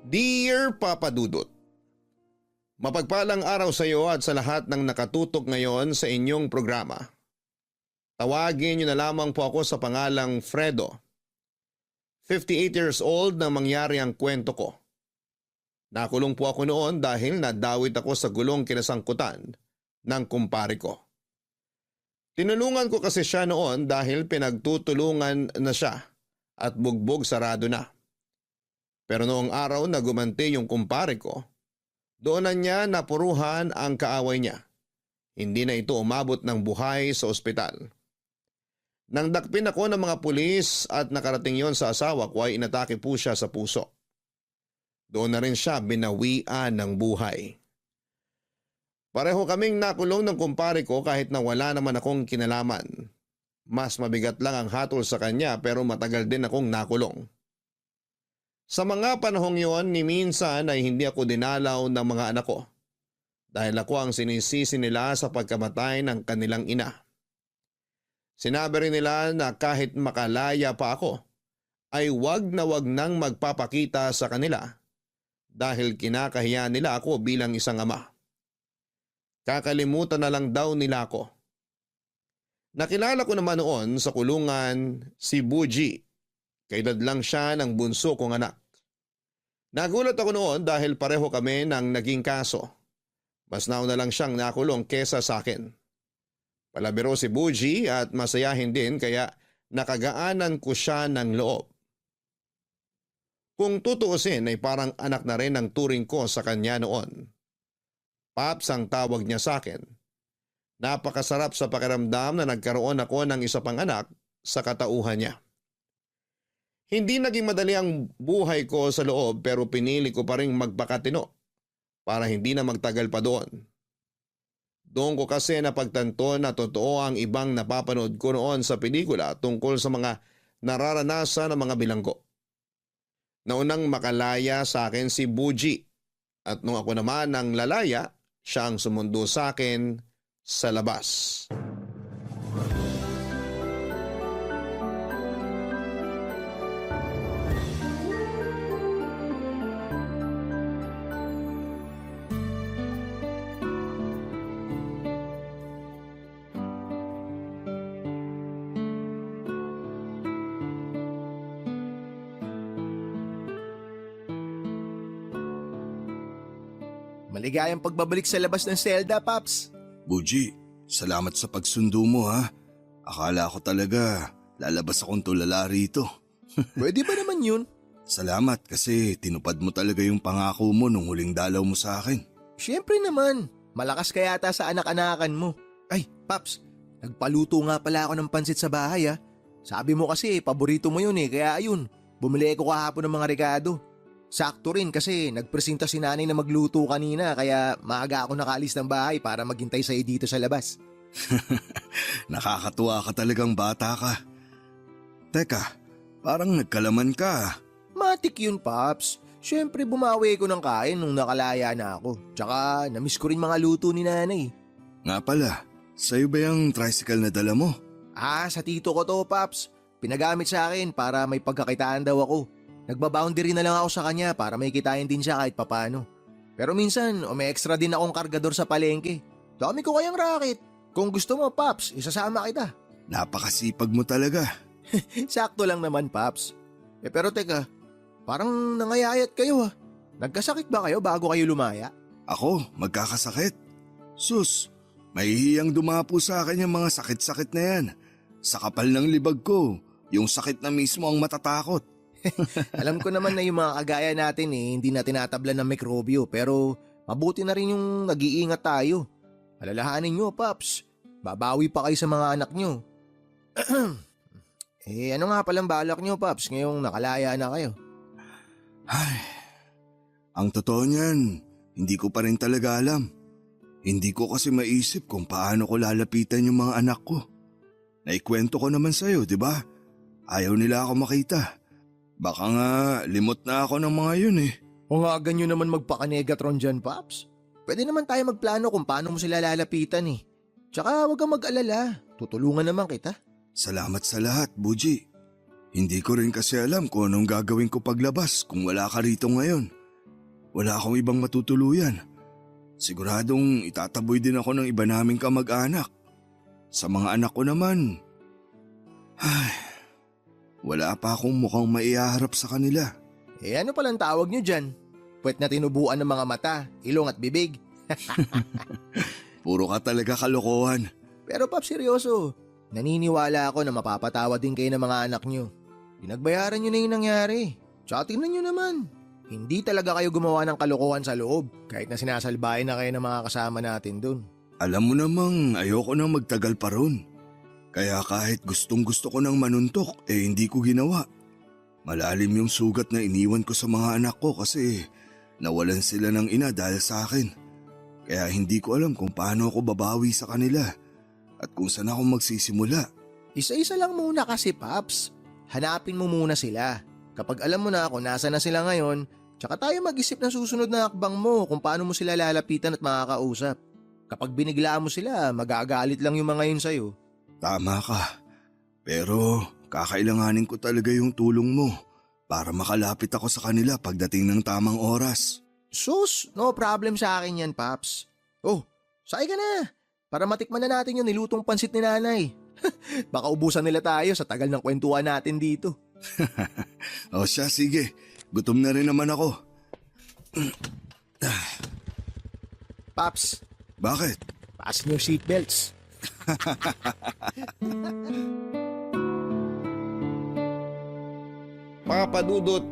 Dear Papa Dudut, mapagpalang araw sa iyo at sa lahat ng nakatutok ngayon sa inyong programa. Tawagin niyo na lamang po ako sa pangalang Fredo. 58 years old nang mangyari ang kwento ko. Nakulong po ako noon dahil nadawit ako sa gulong kinasangkutan ng kumpare ko. Tinulungan ko kasi siya noon dahil pinagtutulungan na siya at bugbog sarado na. Pero noong araw na gumanti yung kumpare ko, doon na niya napuruhan ang kaaway niya. Hindi na ito umabot ng buhay sa ospital. Nang dakpin ako ng mga pulis at nakarating yon sa asawa ko ay inatake po siya sa puso. Doon na rin siya binawian ng buhay. Pareho kaming nakulong ng kumpare ko kahit na wala naman akong kinalaman. Mas mabigat lang ang hatol sa kanya pero matagal din akong nakulong. Sa mga panahong yon ni minsan ay hindi ako dinalaw ng mga anak ko dahil ako ang sinisisi nila sa pagkamatay ng kanilang ina. Sinabi rin nila na kahit makalaya pa ako ay wag nang magpapakita sa kanila dahil kinakahiya nila ako bilang isang ama. Kakalimutan na lang daw nila ako. Nakilala ko naman noon sa kulungan si Buji. Kaedad lang siya ng bunso kong anak. Nagulat ako noon dahil pareho kami ng naging kaso. Mas nauna lang siyang nakulong kesa sa akin. Palabiro si Buji at masayahin din kaya nakagaanan ko siya ng loob. Kung tutuusin ay parang anak na rin ang turing ko sa kanya noon. Paps ang tawag niya sa akin. Napakasarap sa pakiramdam na nagkaroon ako ng isa pang anak sa katauhan niya. Hindi naging madali ang buhay ko sa loob pero pinili ko pa rin magpakatino para hindi na magtagal pa doon. Doon ko kasi napagtanto na totoo ang ibang napapanood ko noon sa pelikula tungkol sa mga nararanasan ng mga bilanggo. Naunang makalaya sa akin si Buji at nung ako naman ang lalaya, siya ang sumundo sa akin sa labas. Maligayang pagbabalik sa labas ng selda, Paps. Buji, salamat sa pagsundo mo ha. Akala ko talaga lalabas akong tulala rito. Pwede ba naman yun? Salamat kasi tinupad mo talaga yung pangako mo nung huling dalaw mo sa akin. Siyempre naman, malakas ka yata sa anak-anakan mo. Ay, Paps, nagpaluto nga pala ako ng pansit sa bahay ha. Sabi mo kasi paborito mo yun kaya ayun, bumili ko kahapon ng mga regado. Sakto rin kasi nagpresenta si nanay na magluto kanina kaya maaga ako nakalis ng bahay para maghintay sa'yo dito sa labas. Nakakatuwa ka talagang bata ka. Teka, parang nagkalaman ka. Matik yun, Paps. Siyempre bumawi ko ng kain nung nakalaya na ako. Tsaka namiss ko rin mga luto ni nanay. Nga pala, sa'yo ba yung tricycle na dala mo? Sa tito ko to, Paps. Pinagamit sa akin para may pagkakitaan daw ako. Nagbaboundary na lang ako sa kanya para may kitain din siya kahit papano. Pero minsan, may extra din akong kargador sa palengke. Dami ko kayang racket. Kung gusto mo, Paps, isasama kita. Napakasipag mo talaga. Sakto lang naman, Paps. Pero teka, parang nangayayat kayo ha. Nagkasakit ba kayo bago kayo lumaya? Ako, magkakasakit. Sus, mahihiyang dumapo sa akin yung mga sakit-sakit na yan. Sa kapal ng libag ko, yung sakit na mismo ang matatakot. Alam ko naman na yung mga kagaya natin hindi na tinatablan ng mikrobyo pero mabuti na rin yung nag-iingat tayo. Alalahanin nyo, Paps. Babawi pa kayo sa mga anak nyo. Ano nga palang balak nyo, Paps, ngayong nakalaya na kayo? Ay, ang totoo niyan, hindi ko pa rin talaga alam. Hindi ko kasi maisip kung paano ko lalapitan yung mga anak ko. Naikwento ko naman sa'yo, di ba? Ayaw nila ako makita. Baka nga limot na ako ng mga yun O nga ganyo naman magpaka-negatron dyan, Paps. Pwede naman tayo magplano kung paano mo sila lalapitan Tsaka huwag kang mag-alala. Tutulungan naman kita. Salamat sa lahat, Buji. Hindi ko rin kasi alam kung anong gagawin ko paglabas kung wala ka rito ngayon. wala akong ibang matutuluyan. Siguradong itataboy din ako ng iba naming kamag-anak. Sa mga anak ko naman, wala pa akong mukhang maiharap sa kanila. Eh ano palang tawag nyo dyan? Puwet na tinubuan ng mga mata, ilong at bibig. Puro ka talaga kalokohan. Pero Paps, seryoso. Naniniwala ako na mapapatawa din kayo ng mga anak nyo. Pinagbayaran nyo na yung nangyari. Tsaka tingnan nyo naman. Hindi talaga kayo gumawa ng kalokohan sa loob kahit na sinasalbahin na kayo ng mga kasama natin dun. Alam mo namang ayoko nang magtagal pa ron. Kaya kahit gustong gusto ko nang manuntok, hindi ko ginawa. Malalim yung sugat na iniwan ko sa mga anak ko kasi nawalan sila ng ina dahil sa akin. Kaya hindi ko alam kung paano ako babawi sa kanila at kung saan ako magsisimula. Isa-isa lang muna kasi, Paps. Hanapin mo muna sila. Kapag alam mo na kung nasa na sila ngayon, tsaka tayo mag-isip ng susunod na hakbang mo kung paano mo sila lalapitan at makakausap. Kapag biniglaan mo sila, magagalit lang yung mga yun sa'yo. Tama ka. Pero kakailanganin ko talaga yung tulong mo para makalapit ako sa kanila pagdating ng tamang oras. Sus, no problem sa akin yan, Paps. Oh, sakay ka na. Para matikman na natin yung nilutong pansit ni nanay. Baka ubusan nila tayo sa tagal ng kwentuhan natin dito. O siya, sige. Gutom na rin naman ako. Paps, Bakit? fasten your seatbelts. Papa Dudut,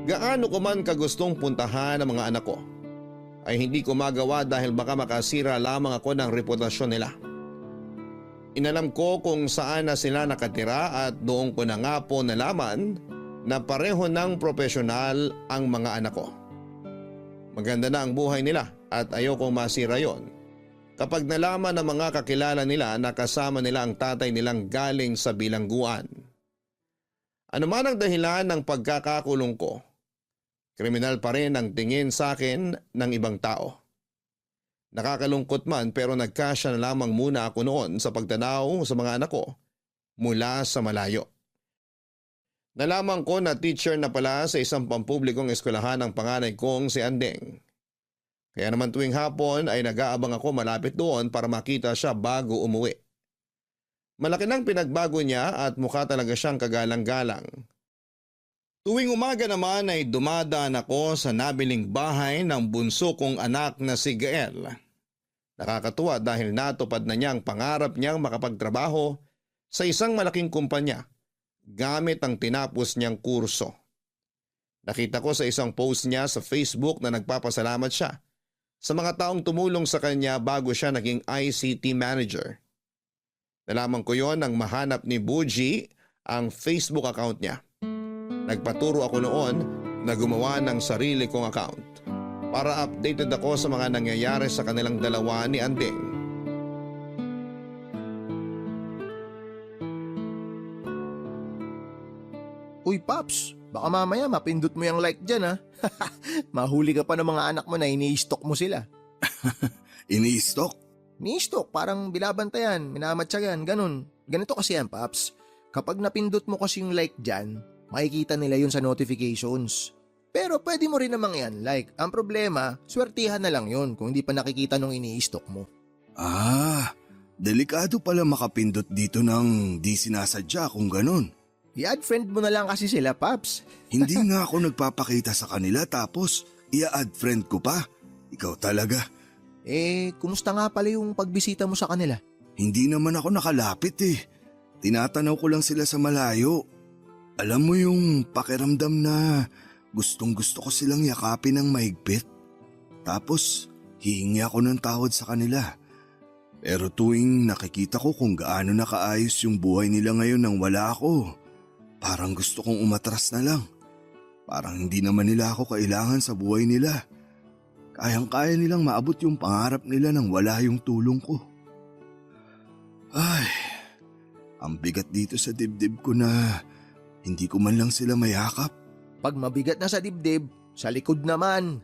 gaano ko man kagustong puntahan ang mga anak ko, ay hindi ko magawa dahil baka makasira lamang ako ng reputasyon nila. Inalam ko kung saan na sila nakatira at doon ko na nga po nalaman na pareho ng profesional ang mga anak ko. Maganda na ang buhay nila at ayokong masira yon. Kapag nalaman ng mga kakilala nila na kasama nila ang tatay nilang galing sa bilangguan. Ano man ang dahilan ng pagkakakulong ko, kriminal pa rin ang tingin sa akin ng ibang tao. Nakakalungkot man pero nagkasya na lamang muna ako noon sa pagtanaw sa mga anak ko mula sa malayo. Nalaman ko na teacher na pala sa isang pampublikong eskwelahan ang panganay kong si Andeng. Kaya naman tuwing hapon ay nag-aabang ako malapit doon para makita siya bago umuwi. Malaki nang pinagbago niya at mukha talaga siyang kagalang-galang. Tuwing umaga naman ay dumadaan ako sa nabiling bahay ng bunso kong anak na si Gael. Nakakatuwa dahil natupad na niya ang pangarap niyang makapagtrabaho sa isang malaking kumpanya gamit ang tinapos niyang kurso. Nakita ko sa isang post niya sa Facebook na nagpapasalamat siya sa mga taong tumulong sa kanya bago siya naging ICT manager. Nalaman ko yon nang mahanap ni Buji ang Facebook account niya. Nagpaturo ako noon na gumawa ng sarili kong account para updated ako sa mga nangyayari sa kanilang dalawa ni Andeng. Uy, Paps, baka mamaya mapindot mo yung like dyan, ha? Mahuli ka pa ng mga anak mo na ini-stalk mo sila. Ini-stalk? Ni-stalk, parang binabantayan, minamatsagan, ganun. Ganito kasi yan, Paps. Kapag napindot mo kasi yung like dyan, makikita nila yun sa notifications. Pero pwede mo rin namang yan like. Ang problema, swertihan na lang yun kung hindi pa nakikita nung ini-stalk mo. Delikado pala makapindot dito ng di sinasadya kung ganun. I-add friend mo na lang kasi sila, Paps. Hindi nga ako nagpapakita sa kanila tapos i-add friend ko pa. Ikaw talaga. Kumusta nga pala yung pagbisita mo sa kanila? Hindi naman ako nakalapit eh. Tinatanaw ko lang sila sa malayo. Alam mo yung pakiramdam na gustong gusto ko silang yakapin ng mahigpit. Tapos hihingi ako ng tawad sa kanila. Pero tuwing nakikita ko kung gaano nakaayos yung buhay nila ngayon nang wala ako, parang gusto kong umatras na lang. Parang hindi naman nila ako kailangan sa buhay nila. Kayang-kaya nilang maabot yung pangarap nila nang wala yung tulong ko. Ay, ang bigat dito sa dibdib ko na hindi ko man lang sila mayakap. Pag mabigat na sa dibdib, sa likod naman.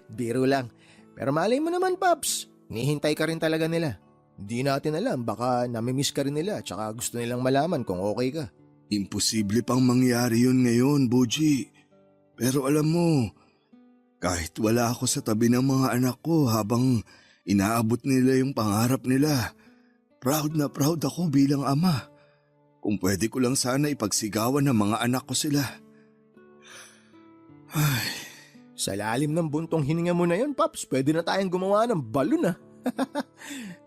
Biro lang. Pero malay mo naman, Paps. Nihintay ka rin talaga nila. Hindi natin alam, baka namimiss ka rin nila tsaka gusto nilang malaman kung okay ka. Imposible pang mangyari yun ngayon, Buji. Pero alam mo, Kahit wala ako sa tabi ng mga anak ko habang inaabot nila yung pangarap nila, proud na proud ako bilang ama. Kung pwede ko lang sana ipagsigawan ng mga anak ko sila. Sa lalim ng buntong hininga mo na yun, Paps, pwede na tayong gumawa ng balon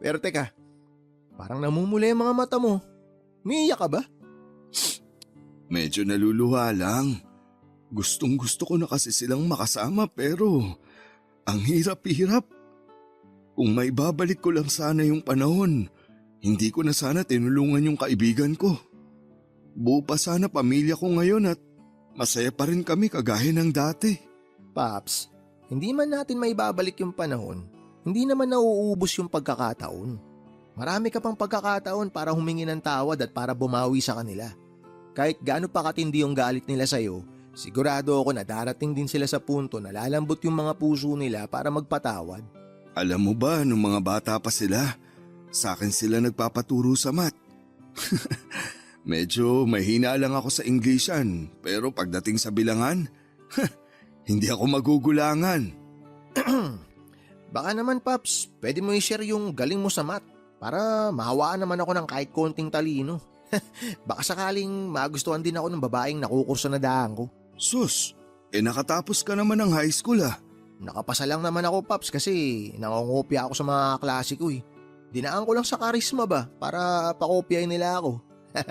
Pero teka, parang namumula yung mga mata mo. Umiiyak ka ba? Medyo naluluha lang. Gustong gusto ko na kasi silang makasama pero ang hirap-hirap. Kung may babalik ko lang sana yung panahon, hindi ko na sana tinulungan yung kaibigan ko. Buo pa sana pamilya ko ngayon at masaya pa rin kami kagaya ng dati. Paps, hindi man natin may babalik yung panahon, hindi naman nauubos yung pagkakataon. Marami ka pang pagkakataon para humingi ng tawad at para bumawi sa kanila. Kahit gaano pa katindi yung galit nila sa'yo, sigurado ako na darating din sila sa punto na lalambot yung mga puso nila para magpatawad. Alam mo ba, nung mga bata pa sila, sa akin sila nagpapaturo sa math. Medyo mahina lang ako sa Englishan, pero pagdating sa bilangan, hindi ako magugulangan. Baka naman, Paps, pwede mo i-share yung galing mo sa math para mahawaan naman ako ng kahit konting talino. Baka sakaling magustuhan din ako ng babaeng nakukurso na daan ko. Sus, nakatapos ka naman ng high school Nakapasa lang naman ako, Paps, kasi nangongopya ako sa mga klase ko Dinaan ko lang sa karisma ba para pakopyahin nila ako.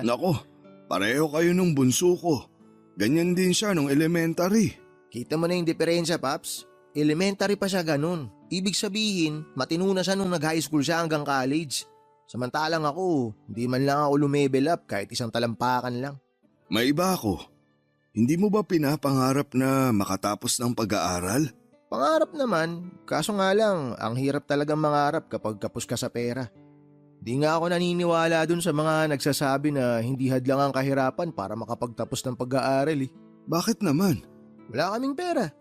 Nako, pareho kayo nung bunso ko. Ganyan din siya nung elementary. Kita mo na yung diferensya, Paps. Elementary pa siya ganun. Ibig sabihin, matino na siya nung nag-high school siya hanggang college. Samantalang ako, hindi man lang ako lumevel up kahit isang talampakan lang. May iba ako. Hindi mo ba pinapangarap na makatapos ng pag-aaral? Pangarap naman, kaso nga lang, ang hirap talagang mangarap kapag kapos ka sa pera. Di nga ako naniniwala dun sa mga nagsasabi na hindi hadlang ang kahirapan para makapagtapos ng pag-aaral Bakit naman? Wala kaming pera.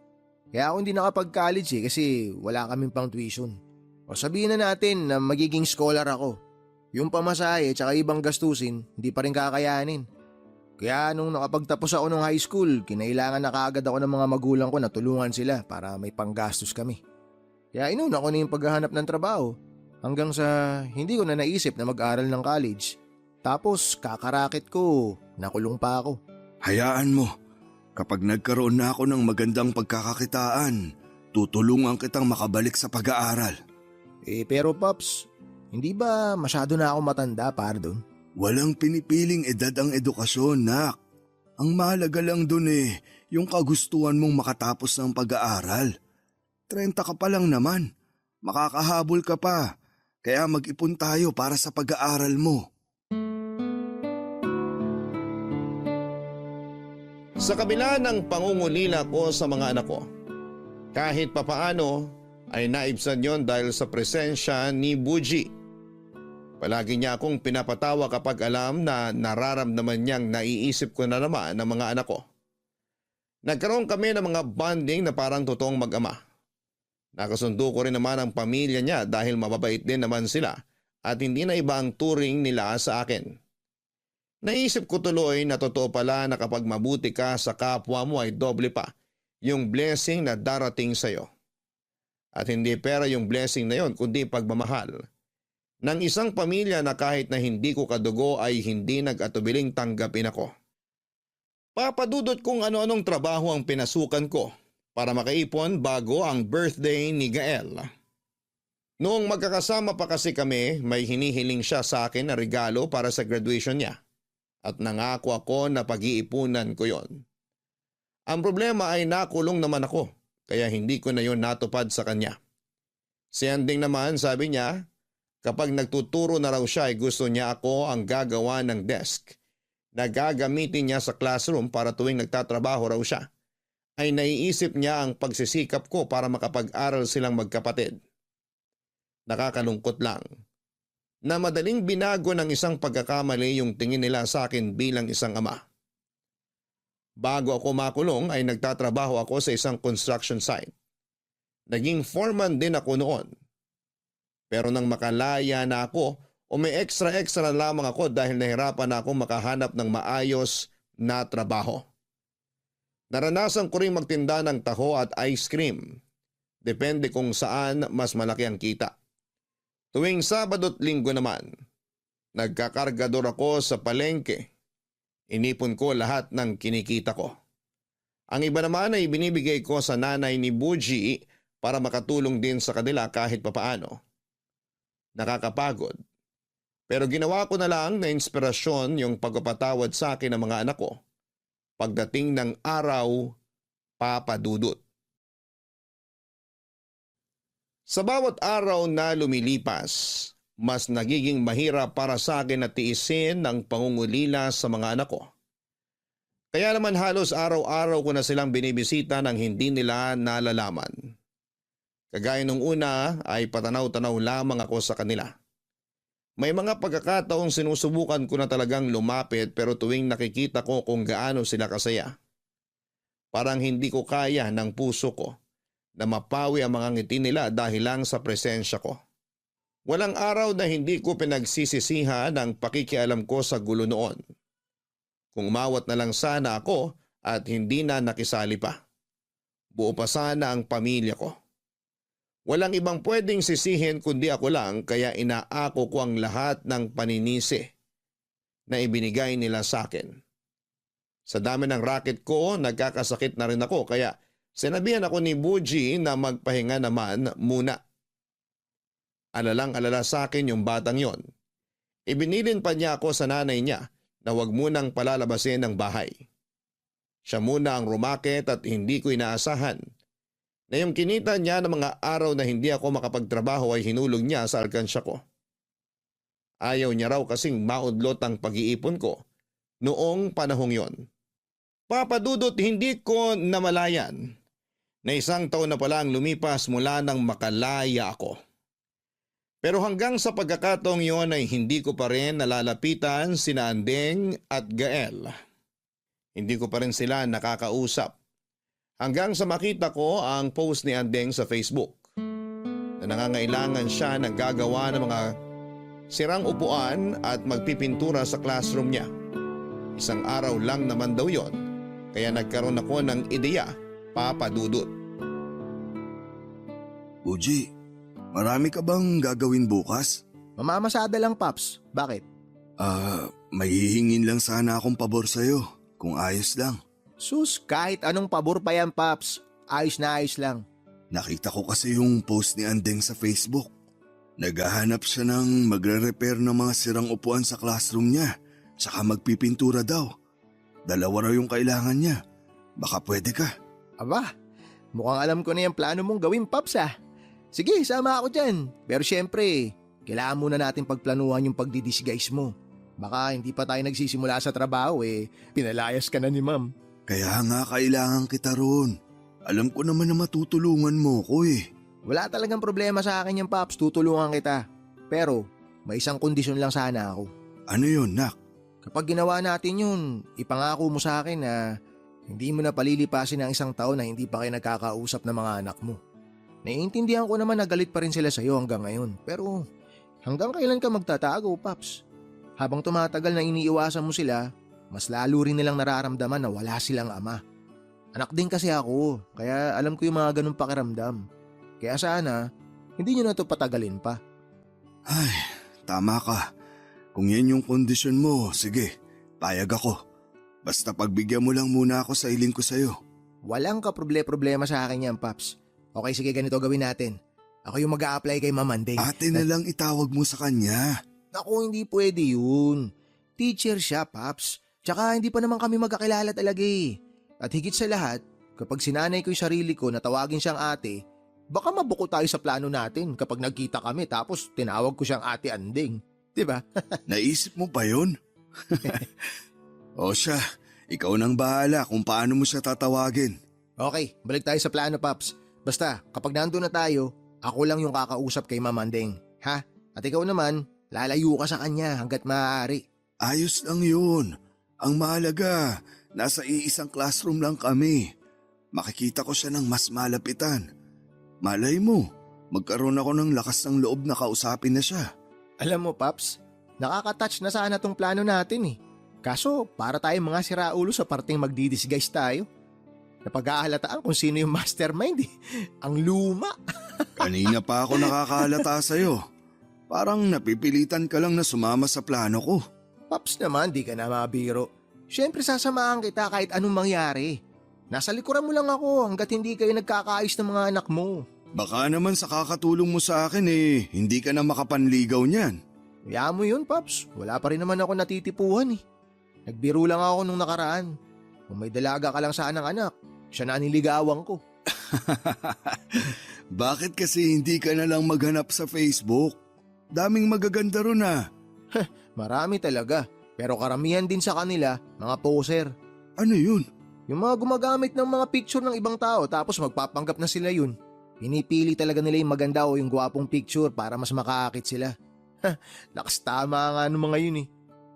Kaya ako hindi nakapag-college kasi wala kaming pang tuition. O sabihin na natin na magiging scholar ako. Yung pamasahe at ibang gastusin, hindi pa rin kakayanin. Kaya nung nakapagtapos ako ng high school, kinailangan na kaagad ako ng mga magulang ko na tulungan sila para may panggastos kami. Kaya inuna ko na yung paghahanap ng trabaho hanggang sa hindi ko na naisip na mag-aral ng college. Tapos kakarakit ko, nakulong pa ako. Hayaan mo. Kapag nagkaroon na ako ng magandang pagkakakitaan, tutulungan kitang makabalik sa pag-aaral. Pero Pops, hindi ba masyado na ako matanda para doon? Walang pinipiling edad ang edukasyon, nak. Ang mahalaga lang dun yung kagustuhan mong makatapos ng pag-aaral. 30 ka pa lang naman. Makakahabol ka pa. Kaya mag-ipon tayo para sa pag-aaral mo. Sa kabila ng pangungulila ko sa mga anak ko, kahit papaano ay naibsan yon dahil sa presensya ni Buji. Palagi niya akong pinapatawa kapag alam na nararamdaman niyang naiisip ko na naman ng mga anak ko. Nagkaroon kami ng mga bonding na parang totoong mag-ama. Nakasundo ko rin naman ang pamilya niya dahil mababait din naman sila at hindi na iba ang turing nila sa akin. Naisip ko tuloy na totoo pala na kapag mabuti ka sa kapwa mo ay doble pa yung blessing na darating sa'yo. At hindi pera yung blessing na yon kundi pagmamahal ng isang pamilya na kahit na hindi ko kadugo ay hindi nag-atubiling tanggapin ako. Papadudot kung ano-anong trabaho ang pinasukan ko para makaipon bago ang birthday ni Gael. Noong magkakasama pa kasi kami, may hinihiling siya sa akin na regalo para sa graduation niya. At nangako ako na pag-iipunan ko yon. Ang problema ay nakulong naman ako, kaya hindi ko na yon natupad sa kanya. Si Anding naman sabi niya, kapag nagtuturo na raw siya ay gusto niya ako ang gagawa ng desk na gagamitin niya sa classroom para tuwing nagtatrabaho raw siya, ay naiisip niya ang pagsisikap ko para makapag-aral silang magkapatid. Nakakalungkot lang na madaling binago ng isang pagkakamali yung tingin nila sa akin bilang isang ama. Bago ako makulong ay nagtatrabaho ako sa isang construction site. Naging foreman din ako noon. Pero nang makalaya na ako o may extra lamang ako dahil nahirapan na akong makahanap ng maayos na trabaho. Naranasan ko rin magtinda ng taho at ice cream. Depende kung saan mas malaki ang kita. Tuwing Sabado at Linggo naman, nagkakargador ako sa palengke. Inipon ko lahat ng kinikita ko. Ang iba naman ay binibigay ko sa nanay ni Buji para makatulong din sa kanila kahit papaano. Nakakapagod. Pero ginawa ko na lang na inspirasyon yung pagpapatawad sa akin ng mga anak ko. Pagdating ng araw, Papa Dudut. Sa bawat araw na lumilipas, mas nagiging mahirap para sa akin na tiisin ang pangungulila sa mga anak ko. Kaya naman halos araw-araw ko na silang binibisita nang hindi nila nalalaman. Kagaya nung una ay patanaw-tanaw lamang ako sa kanila. May mga pagkakataong sinusubukan ko na talagang lumapit pero tuwing nakikita ko kung gaano sila kasaya. Parang hindi ko kaya ng puso ko na mapawi ang mga ngiti nila dahil lang sa presensya ko. Walang araw na hindi ko pinagsisisihan ang pakikialam ko sa gulo noon. Kung umawat na lang sana ako at hindi na nakisali pa. Buo pa sana ang pamilya ko. Walang ibang pwedeng sisihin kundi ako lang kaya inaako ko ang lahat ng paninisi na ibinigay nila sa akin. Sa dami ng racket ko, nagkakasakit na rin ako kaya sinabihan ako ni Buji na magpahinga naman muna. Alalang-alala sa akin yung batang yon. Ibinilin pa niya ako sa nanay niya na huwag munang palalabasin ng bahay. Siya muna ang rumakit at hindi ko inaasahan na yung kinita niya ng mga araw na hindi ako makapagtrabaho ay hinulog niya sa alkansya ko. Ayaw niya raw kasing maudlot ang pag-iipon ko noong panahong yon. Papa Dudut, hindi ko namalayan na 1 taon na pala ang lumipas mula nang makalaya ako. Pero hanggang sa pagkakataong yon ay hindi ko pa rin nalalapitan sina Andeng at Gael. Hindi ko pa rin sila nakakausap. Hanggang sa makita ko ang post ni Andeng sa Facebook na nangangailangan siya ng gagawa ng mga sirang upuan at magpipintura sa classroom niya. 1 araw lang naman daw yon, kaya nagkaroon ako ng ideya, Papa Dudut. Uji, marami ka bang gagawin bukas? Mamamasada lang, Paps. Bakit? May hihingin lang sana akong pabor sa'yo, kung ayos lang. Sus, kahit anong pabor pa yan, Paps. Ayos na ayos lang. Nakita ko kasi yung post ni Andeng sa Facebook. Naghahanap siya ng magre-repair ng mga sirang upuan sa classroom niya, saka magpipintura daw. 2 raw yung kailangan niya. Baka pwede ka. Aba, mukhang alam ko na yung plano mong gawin, Paps ah. Sige, sama ako dyan. Pero syempre, kailangan muna natin pagplanuhan yung pagdidisguise mo. Baka hindi pa tayo nagsisimula sa trabaho pinalayas ka na ni Ma'am. Kaya nga kailangan kita roon. Alam ko naman na matutulungan mo ko Wala talagang problema sa akin yung Paps, tutulungan kita. Pero may isang kondisyon lang sana ako. Ano yun, Nak? Kapag ginawa natin yun, ipangako mo sa akin na hindi mo na palilipasin ang 1 taon na hindi pa kayo nagkakausap ng mga anak mo. Naiintindihan ko naman na galit pa rin sila sa'yo hanggang ngayon. Pero hanggang kailan ka magtatago, Paps? Habang tumatagal na iniiwasan mo sila, mas lalo rin nilang nararamdaman na wala silang ama. Anak din kasi ako, kaya alam ko yung mga ganun pakiramdam. Kaya sana, hindi nyo na ito patagalin pa. Ay, tama ka. Kung yan yung kondisyon mo, sige, payag ako. Basta pagbigyan mo lang muna ako sa hiling ko sa'yo. Walang kaproble-problema sa akin yan, Paps. Okay, sige, ganito gawin natin. Ako yung mag-a-apply kay Ma'am Andeng. Ate na lang itawag mo sa kanya. Naku, hindi pwede yun. Teacher siya, Paps. Tsaka hindi pa naman kami magkakilala talaga At higit sa lahat, kapag sinanay ko yung sarili ko na tawagin siyang ate, baka mabuko tayo sa plano natin kapag nagkita kami tapos tinawag ko siyang Ate Andeng. Diba? Naisip mo pa yun? O siya, ikaw nang bahala kung paano mo siya tatawagin. Okay, balik tayo sa plano, Paps. Basta, kapag nandun na tayo, ako lang yung kakausap kay Ma'am Andeng. Ha? At ikaw naman, lalayo ka sa kanya hanggat maaari. Ayos lang yun. Ang mahalaga, nasa iisang classroom lang kami. Makikita ko siya ng mas malapitan. Malay mo, magkaroon ako ng lakas ng loob na kausapin na siya. Alam mo, Paps, nakaka-touch na sana tong plano natin Kaso, para tayong mga siraulo sa parting magdidisguise tayo. Napaghahalataan kung sino yung mastermind eh. Ang luma. Kanina pa ako nakakahalata sa'yo. Parang napipilitan ka lang na sumama sa plano ko. Paps naman, di ka na mabiro. Siyempre sasamahan kita kahit anong mangyari. Nasa likuran mo lang ako hanggat hindi kayo nagkakaayos ng mga anak mo. Baka naman sa kakatulong mo sa akin hindi ka na makapanligaw niyan. Kaya mo yun, Paps. Wala pa rin naman ako natitipuhan eh. Nagbiro lang ako nung nakaraan. Kung may dalaga ka lang sanang anak, siya na niligawan ko. Bakit kasi hindi ka na lang maghanap sa Facebook? Daming magaganda ron ah. Marami talaga. Pero karamihan din sa kanila, mga poser. Ano yun? Yung mga gumagamit ng mga picture ng ibang tao tapos magpapanggap na sila yun. Pinipili talaga nila yung maganda o yung gwapong picture para mas makaakit sila. Lakas tama nga ng mga yun eh.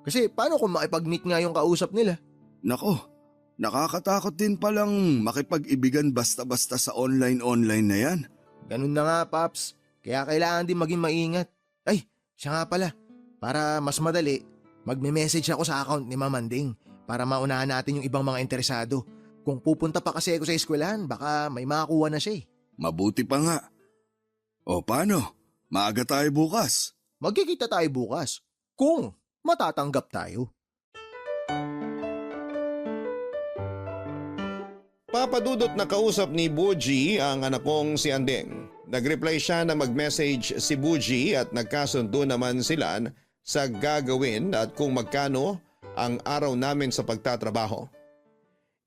Kasi paano kung makipag-meet nga yung kausap nila? Nako, nakakatakot din palang makipag-ibigan basta-basta sa online na yan. Ganun na nga, Paps. Kaya kailangan din maging maingat. Ay, siya nga pala. Para mas madali, magme-message ako sa account ni Mamanding para maunahan natin yung ibang mga interesado. Kung pupunta pa kasi ako sa eskwelahan, baka may makakuha na siya eh. Mabuti pa nga. O paano? Maaga tayo bukas. Magkikita tayo bukas. Kung matatanggap tayo. Papadudot na kausap ni Buji ang anak kong si Andeng. Nag-reply siya na mag-message si Buji at nagkasundo naman sila sa gagawin at kung magkano ang araw namin sa pagtatrabaho.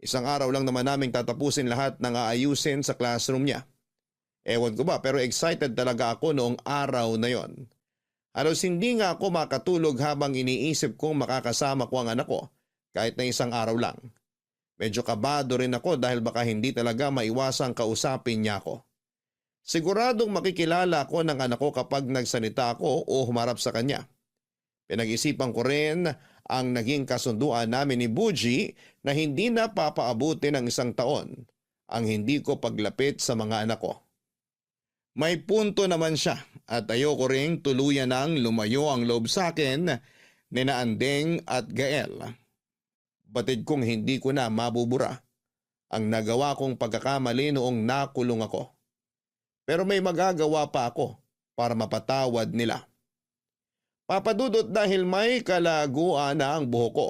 Isang araw lang naman naming tatapusin lahat ng aayusin sa classroom niya. Ewan ko ba pero excited talaga ako noong araw na yon. Halos hindi nga ako makatulog habang iniisip kong makakasama ko ang anak ko kahit na isang araw lang. Medyo kabado rin ako dahil baka hindi talaga maiwasang kausapin niya ako. Siguradong makikilala ako ng anak ko kapag nagsalita ako o humarap sa kanya. Pinag-isipan ko rin ang naging kasunduan namin ni Buji na hindi na papaabuti ng isang taon ang hindi ko paglapit sa mga anak ko. May punto naman siya at ayoko ring tuluyan nang lumayo ang loob sa akin ni na Andeng at Gael. Batid kong hindi ko na mabubura ang nagawa kong pagkakamali noong nakulong ako. Pero may magagawa pa ako para mapatawad nila. Papadudot dahil may kalaguan na ang buhok ko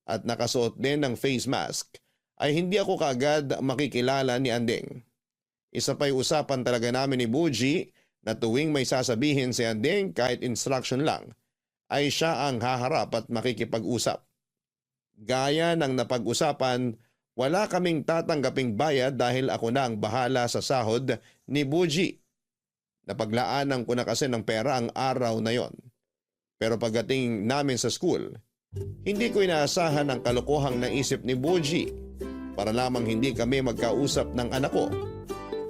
at nakasuot din ng face mask ay hindi ako kaagad makikilala ni Andeng. Isa pa'y usapan talaga namin ni Buji na tuwing may sasabihin si Andeng kahit instruction lang ay siya ang haharap at makikipag-usap. Gaya ng napag-usapan, wala kaming tatanggaping bayad dahil ako na ang bahala sa sahod ni Buji. Napaglaanan ko na kasi ng pera ang araw na yon. Pero pagdating namin sa school, hindi ko inaasahan ang kalokohang naisip ni Buji para lamang hindi kami magkausap ng anak ko,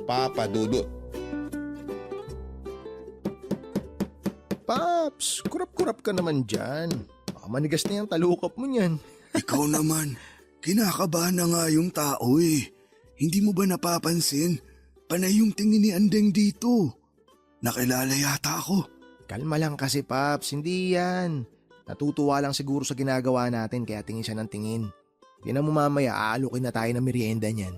Papa Dudut. Paps, kurap-kurap ka naman dyan. Baka manigas na yung talukap mo niyan. Ikaw naman, kinakabahan na nga yung tao eh. Hindi mo ba napapansin? Panay yung tingin ni Andeng dito. Nakilala yata ako. Kalma lang kasi, Paps. Hindi yan. Natutuwa lang siguro sa ginagawa natin kaya tingin siya ng tingin. Tinan mo mamaya, aalukin na tayo ng merienda niyan.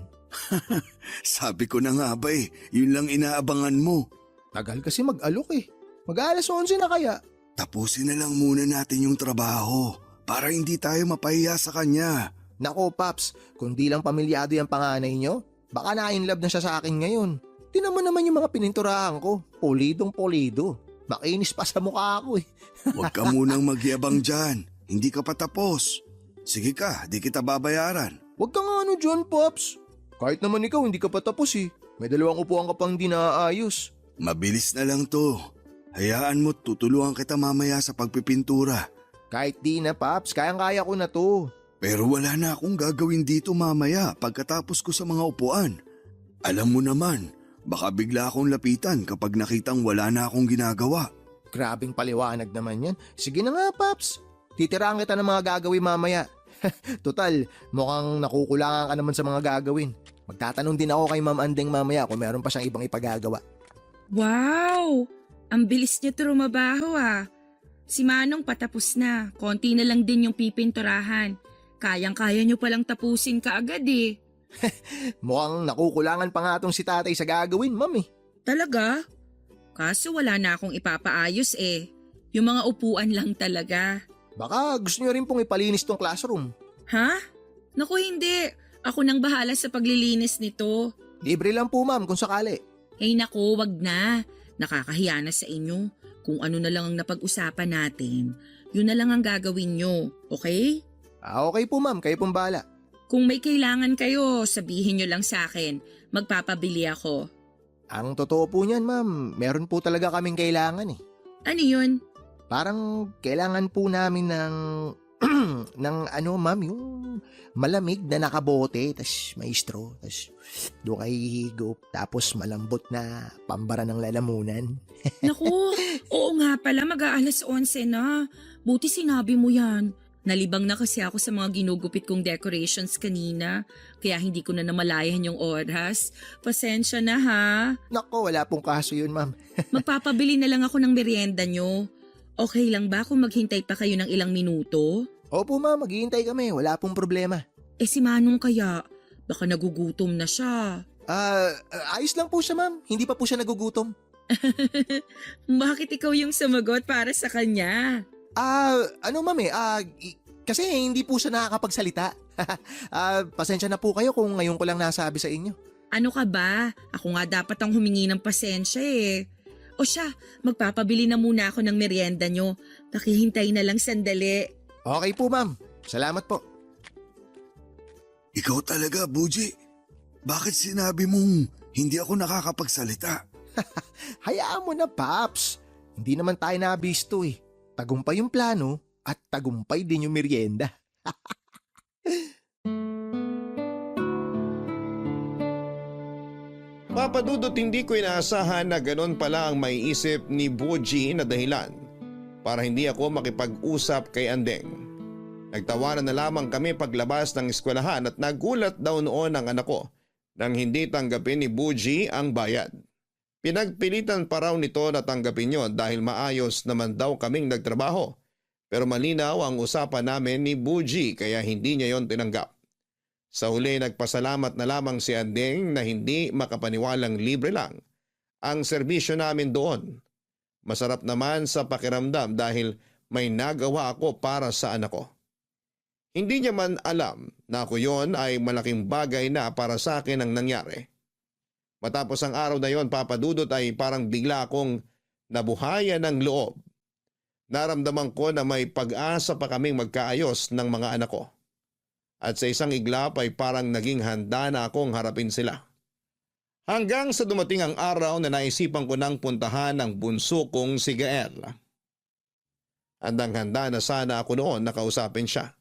Sabi ko na nga ba yun lang inaabangan mo. Tagal kasi mag-alok eh. Mag-aalas 11 na kaya. Tapusin na lang muna natin yung trabaho para hindi tayo mapahiya sa kanya. Nako, Paps, kung di lang pamilyado yung panganay nyo, baka na-inlove na siya sa akin ngayon. Tinan mo naman yung mga pininturahan ko. Polidong polido. Makinis pa sa mukha ako eh. Huwag ka munang magyabang dyan. Hindi ka pa tapos. Sige ka, di kita babayaran. Huwag ka nga ano dyan, Pops. Kahit naman ikaw, hindi ka pa tapos eh. May 2 upuan ka pang di naaayos. Mabilis na lang to. Hayaan mo, tutulungan kita mamaya sa pagpipintura. Kahit di na, Pops, kayang-kaya ko na to. Pero wala na akong gagawin dito mamaya pagkatapos ko sa mga upuan. Alam mo naman, baka bigla akong lapitan kapag nakitang wala na akong ginagawa. Grabing paliwanag naman yan. Sige na nga, Pops. Titiraan kita ng mga gagawin mamaya. Total, mukhang nakukulangan ka naman sa mga gagawin. Magtatanong din ako kay Ma'am Andeng mamaya kung meron pa siyang ibang ipagagawa. Wow! Ang bilis niya trumabaho ah. Si Manong patapos na. Konti na lang din yung pipinturahan. Kayang-kaya niyo palang tapusin kaagad eh. Mukhang nakukulangan pa nga tong si tatay sa gagawin, ma'am eh. Talaga? Kaso wala na akong ipapaayos eh. Yung mga upuan lang talaga. Baka gusto niyo rin pong ipalinis tong classroom. Ha? Naku hindi. Ako nang bahala sa paglilinis nito. Libre lang po ma'am kung sakali. Ay naku, wag na. Nakakahiya na sa inyo. Kung ano na lang ang napag-usapan natin, yun na lang ang gagawin nyo. Okay? Okay po ma'am, kayo pong bahala. Kung may kailangan kayo, sabihin nyo lang sa akin. Magpapabili ako. Ang totoo po niyan ma'am, meron po talaga kaming kailangan eh. Ano yun? Parang kailangan po namin ng ng ano ma'am, yung malamig na nakabote, tas may straw, tas doon kayo hihigop, tapos malambot na pambara ng lalamunan. Naku, oo nga pala, mag-aalas 11 na. Buti sinabi mo yan. Nalibang na kasi ako sa mga ginugupit kong decorations kanina, kaya hindi ko na namalayan yung oras. Pasensya na ha. Nako, wala pong kaso yun ma'am. Magpapabili na lang ako ng merienda nyo. Okay lang ba kung maghintay pa kayo ng ilang minuto? Opo ma'am, maghihintay kami, wala pong problema. Eh si Manong kaya, baka nagugutom na siya. Ayos lang po siya ma'am, hindi pa po siya nagugutom. Bakit ikaw yung sumagot para sa kanya? Ano ma'am kasi hindi po siya nakakapagsalita. Pasensya na po kayo kung ngayon ko lang nasabi sa inyo. Ano ka ba? Ako nga dapat ang humingi ng pasensya eh. O siya, magpapabili na muna ako ng merienda nyo. Pakihintay na lang sandali. Okay po ma'am, salamat po. Ikaw talaga, Buji. Bakit sinabi mong hindi ako nakakapagsalita? Hayaan mo na Paps, hindi naman tayo nabisto eh. Tagumpay yung plano at tagumpay din yung merienda. Papadudot hindi ko inaasahan na ganon pala ang maiisip ni Boji na dahilan para hindi ako makipag-usap kay Andeng. Nagtawanan na lamang kami paglabas ng eskwelahan at nagulat daw noon ang anak ko nang hindi tanggapin ni Boji ang bayad. Pinagpilitan pa raw nito na tanggapin yon dahil maayos naman daw kaming nagtrabaho. Pero malinaw ang usapan namin ni Boji kaya hindi niya yon tinanggap. Sa huli nagpasalamat na lamang si Andeng na hindi makapaniwalang libre lang ang serbisyo namin doon. Masarap naman sa pakiramdam dahil may nagawa ako para sa anak ko. Hindi niya man alam na ako yon ay malaking bagay na para sa akin ang nangyari. Matapos ang araw na yon, Papadudot, ay parang bigla akong nabuhayan ng loob. Naramdaman ko na may pag-asa pa kaming magkaayos ng mga anak ko. At sa isang iglap ay parang naging handa na akong harapin sila. Hanggang sa dumating ang araw na naisipan ko nang puntahan ang bunso kong si Gael. Handang-handa na sana ako noon na kausapin siya.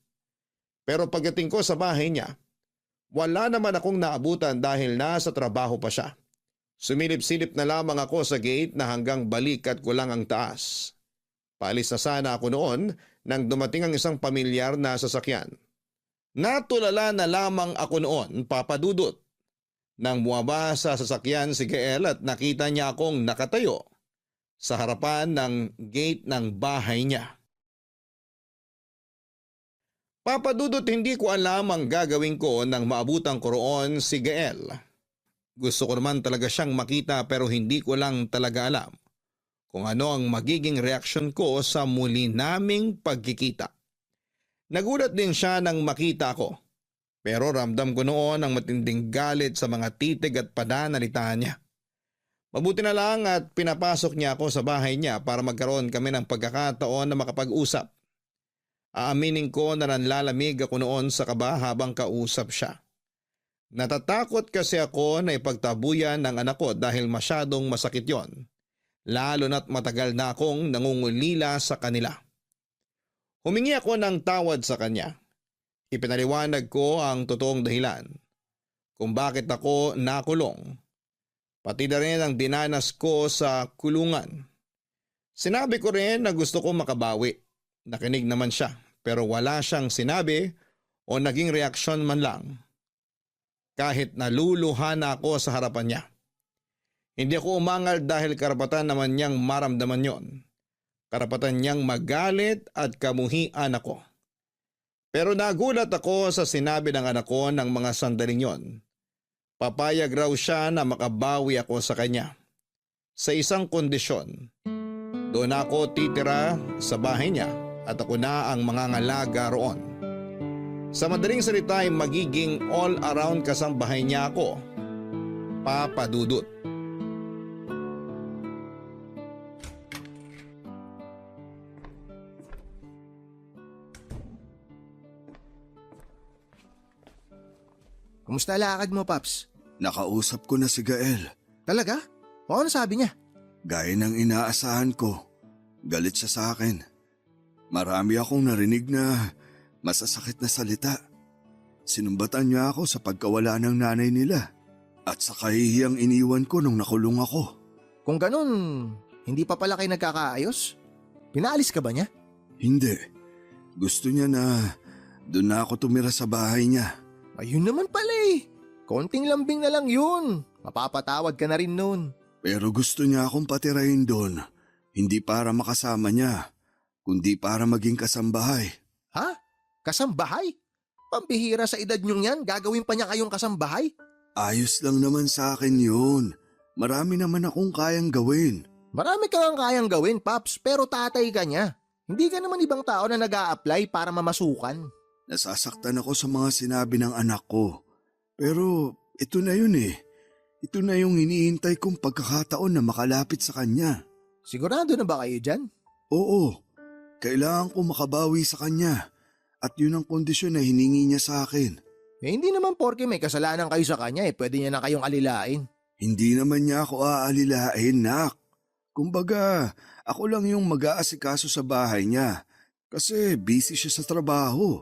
Pero pagdating ko sa bahay niya, wala naman akong naabutan dahil nasa trabaho pa siya. Sumilip-silip na lamang ako sa gate na hanggang balikat ko lang ang taas. Paalis na sana ako noon nang dumating ang isang pamilyar na sasakyan. Natulala na lamang ako noon, Papadudot, nang bumaba sa sasakyan si Gael at nakita niya akong nakatayo sa harapan ng gate ng bahay niya. Papadudot, hindi ko alam ang gagawin ko nang maabutan ko roon si Gael. Gusto ko naman talaga siyang makita pero hindi ko lang talaga alam kung ano ang magiging reaksyon ko sa muli naming pagkikita. Nagulat din siya nang makita ko, pero ramdam ko noon ang matinding galit sa mga titig at pananalita niya. Mabuti na lang at pinapasok niya ako sa bahay niya para magkaroon kami ng pagkakataon na makapag-usap. Aaminin ko na nanlalamig ako noon sa kaba habang kausap siya. Natatakot kasi ako na ipagtabuyan ng anak ko dahil masyadong masakit yon, lalo na't matagal na akong nangungulila sa kanila. Humingi ako ng tawad sa kanya. Ipinaliwanag ko ang totoong dahilan kung bakit ako nakulong, pati na rin ang dinanas ko sa kulungan. Sinabi ko rin na gusto ko makabawi. Nakinig naman siya pero wala siyang sinabi o naging reaksyon man lang. Kahit naluluha na ako sa harapan niya. Hindi ako umangal dahil karapatan naman niyang maramdaman yon. Karapatan niyang magalit at kamuhian ako. Pero nagulat ako sa sinabi ng anak ko ng mga sandaling yon. Papayag raw siya na makabawi ako sa kanya. Sa isang kondisyon, doon ako titira sa bahay niya at ako na ang mangangalaga roon. Sa madaling salita ay magiging all-around kasambahay niya ako, Papa Dudut. Kumusta lakad mo, Paps? Nakausap ko na si Gael. Talaga? O ano sabi niya? Gaya ng inaasahan ko, galit siya sa akin. Marami akong narinig na masasakit na salita. Sinumbatan niya ako sa pagkawala ng nanay nila at sa kahihiyang iniwan ko nung nakulong ako. Kung ganun, hindi pa pala kayo nagkakaayos? Pinaalis ka ba niya? Hindi. Gusto niya na doon na ako tumira sa bahay niya. Ayun naman pala eh. Konting lambing na lang yun. Mapapatawad ka na rin nun. Pero gusto niya akong patirahin doon. Hindi para makasama niya, kundi para maging kasambahay. Ha? Kasambahay? Pambihira sa edad niyong yan, gagawin pa niya kayong kasambahay? Ayos lang naman sa akin yun. Marami naman akong kayang gawin. Marami kang kayang gawin, Paps, pero tatay ka niya. Hindi ka naman ibang tao na nag-a-apply para mamasukan. Nasasaktan ako sa mga sinabi ng anak ko. Pero ito na yun eh. Ito na yung iniintay kong pagkakataon na makalapit sa kanya. Sigurado na ba kayo dyan? Oo, kailangan ko makabawi sa kanya. At yun ang kondisyon na hiningi niya sa akin. Eh hindi naman porke may kasalanan kayo sa kanya pwede niya na kayong alilain. Hindi naman niya ako aalilain, Nak. Kumbaga, ako lang yung mag-aasikaso sa bahay niya. Kasi busy siya sa trabaho.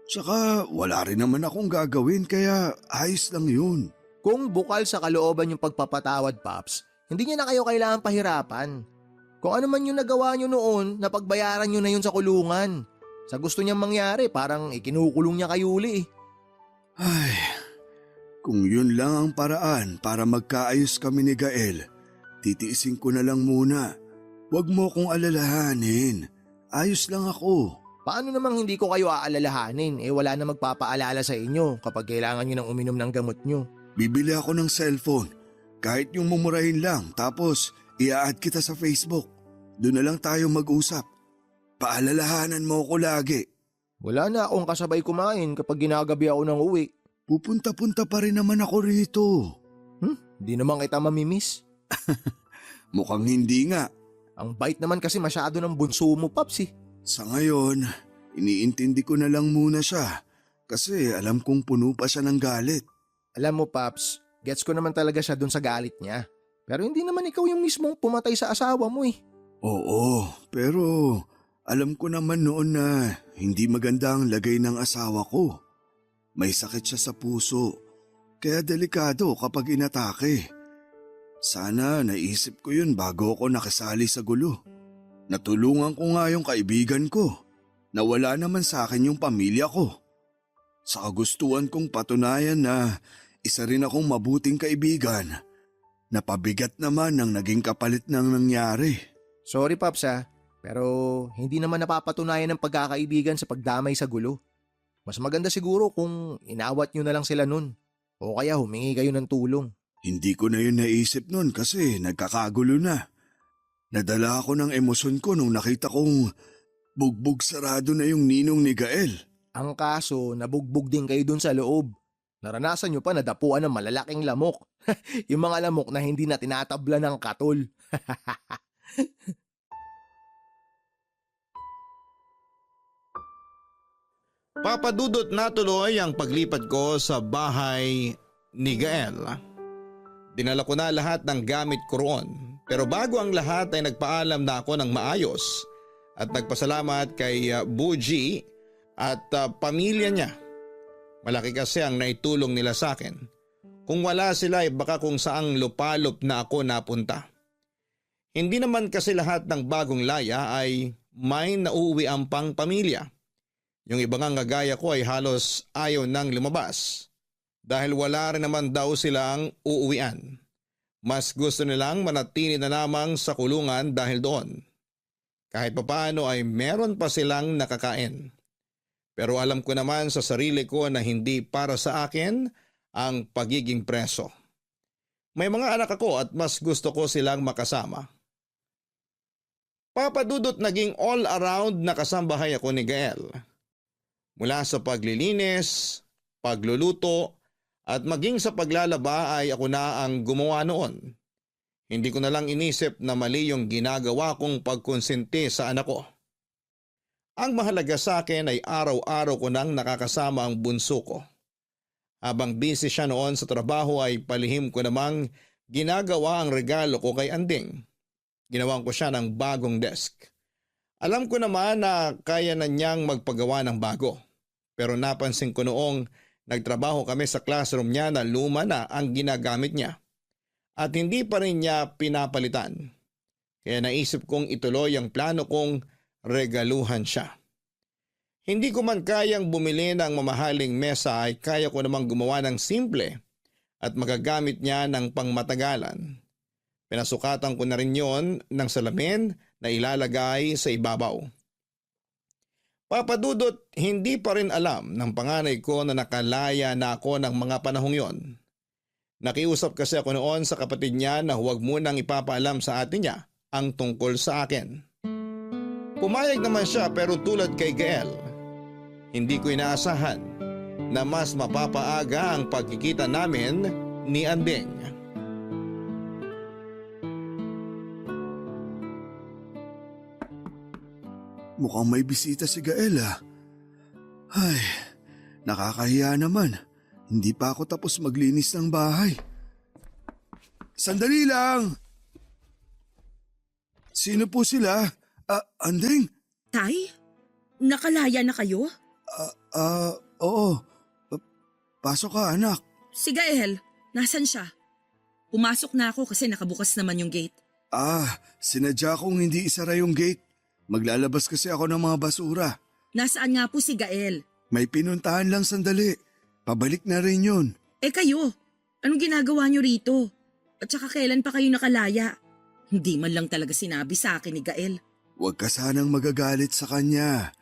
Tsaka wala rin naman akong gagawin kaya ayos lang yun. Kung bukal sa kalooban yung pagpapatawad, Paps, hindi niya na kayo kailangan pahirapan. Kung ano man yung nagawa niyo noon, napagbayaran niyo na yun sa kulungan. Sa gusto niyang mangyari, parang ikinukulong niya kayo uli. Ay, kung yun lang ang paraan para magkaayos kami ni Gael, titiisin ko na lang muna. Huwag mo kong alalahanin. Ayos lang ako. Paano namang hindi ko kayo aalalahanin? Wala na magpapaalala sa inyo kapag kailangan niyo ng uminom ng gamot niyo. Bibili ako ng cellphone. Kahit yung mumurahin lang, tapos i-add kita sa Facebook. Doon na lang tayo mag-usap. Paalalahanan mo ko lagi. Wala na akong kasabay kumain kapag ginagabi ako ng uwi. Pupunta-punta pa rin naman ako rito. Di naman kita mamimiss. Mukhang hindi nga. Ang bait naman kasi masyado ng bunso mo, Paps eh. Sa ngayon, iniintindi ko na lang muna siya kasi alam kong puno pa siya ng galit. Alam mo, Paps, gets ko naman talaga siya dun sa galit niya. Pero hindi naman ikaw yung mismong pumatay sa asawa mo eh. Oo, pero alam ko naman noon na hindi maganda ang lagay ng asawa ko. May sakit siya sa puso, kaya delikado kapag inatake. Sana naisip ko yun bago ako nakisali sa gulo. Natulungan ko nga yung kaibigan ko. Nawala naman sa akin yung pamilya ko. Sa kagustuhan kong patunayan na isa rin akong mabuting kaibigan. Napabigat naman ang naging kapalit ng nangyari. Sorry, Paps pero hindi naman napapatunayan ng pagkakaibigan sa pagdamay sa gulo. Mas maganda siguro kung inawat nyo na lang sila nun. O kaya humingi kayo ng tulong. Hindi ko na yun naisip nun kasi nagkakagulo na. Nadala ako ng emosyon ko nung nakita kong bugbog sarado na yung ninong ni Gael. Ang kaso, nabugbog din kayo dun sa loob. Naranasan nyo pa na dapuan ng malalaking lamok. Yung mga lamok na hindi na tinatabla ng katol. Papadudot na tuloy ang paglipat ko sa bahay ni Gael. Dinala ko na lahat ng gamit ko roon. Pero bago ang lahat ay nagpaalam na ako ng maayos at nagpasalamat kay Buji at pamilya niya. Malaki kasi ang naitulong nila sa akin. Kung wala sila ay baka kung saang lupalop na ako napunta. Hindi naman kasi lahat ng bagong laya ay may nauuwi ang pang pamilya. Yung ibang nga gaya ko ay halos ayaw nang lumabas dahil wala rin naman daw silang uuwian. Mas gusto nilang manatili na lamang sa kulungan dahil doon. Kahit papaano ay meron pa silang nakakain. Pero alam ko naman sa sarili ko na hindi para sa akin ang pagiging preso. May mga anak ako at mas gusto ko silang makasama. Papa Dudut, naging all-around na kasambahay ako ni Gael. Mula sa paglilinis, pagluluto, at maging sa paglalaba ay ako na ang gumawa noon. Hindi ko na lang inisip na mali yung ginagawa kong pagkonsente sa anak ko. Ang mahalaga sa akin ay araw-araw ko nang nakakasama ang bunso ko. Habang busy siya noon sa trabaho ay palihim ko namang ginagawa ang regalo ko kay Anding. Ginawan ko siya ng bagong desk. Alam ko naman na kaya na niyang magpagawa ng bago. Pero napansin ko noong nagtrabaho kami sa classroom niya na luma na ang ginagamit niya. At hindi pa rin niya pinapalitan. Kaya naisip kong ituloy ang plano kong regaluhan siya. Hindi ko man kayang bumili ng mamahaling mesa ay kaya ko namang gumawa ng simple at magagamit niya ng pangmatagalan. Pinasukatan ko na rin yon ng salamin na ilalagay sa ibabaw. Papa Dudut, hindi pa rin alam ng panganay ko na nakalaya na ako ng mga panahong yon. Nakiusap kasi ako noon sa kapatid niya na huwag munang ipapaalam sa atin niya ang tungkol sa akin. Pumayag naman siya pero tulad kay Gael, hindi ko inaasahan na mas mapapaaga ang pagkikita namin ni Anding. Mukhang may bisita si Gael ah. Ay, nakakahiya naman. Hindi pa ako tapos maglinis ng bahay. Sandali lang! Sino po sila? Anding? Tay? Nakalaya na kayo? Oo. Pasok ka, anak. Si Gael, nasan siya? Pumasok na ako kasi nakabukas naman yung gate. Sinadya kong hindi isara yung gate. Maglalabas kasi ako ng mga basura. Nasaan nga po si Gael? May pinuntahan lang sandali. Pabalik na rin yun. Eh kayo, anong ginagawa niyo rito? At saka kailan pa kayo nakalaya? Hindi man lang talaga sinabi sa akin ni Gael. Huwag ka sanang magagalit sa kanya.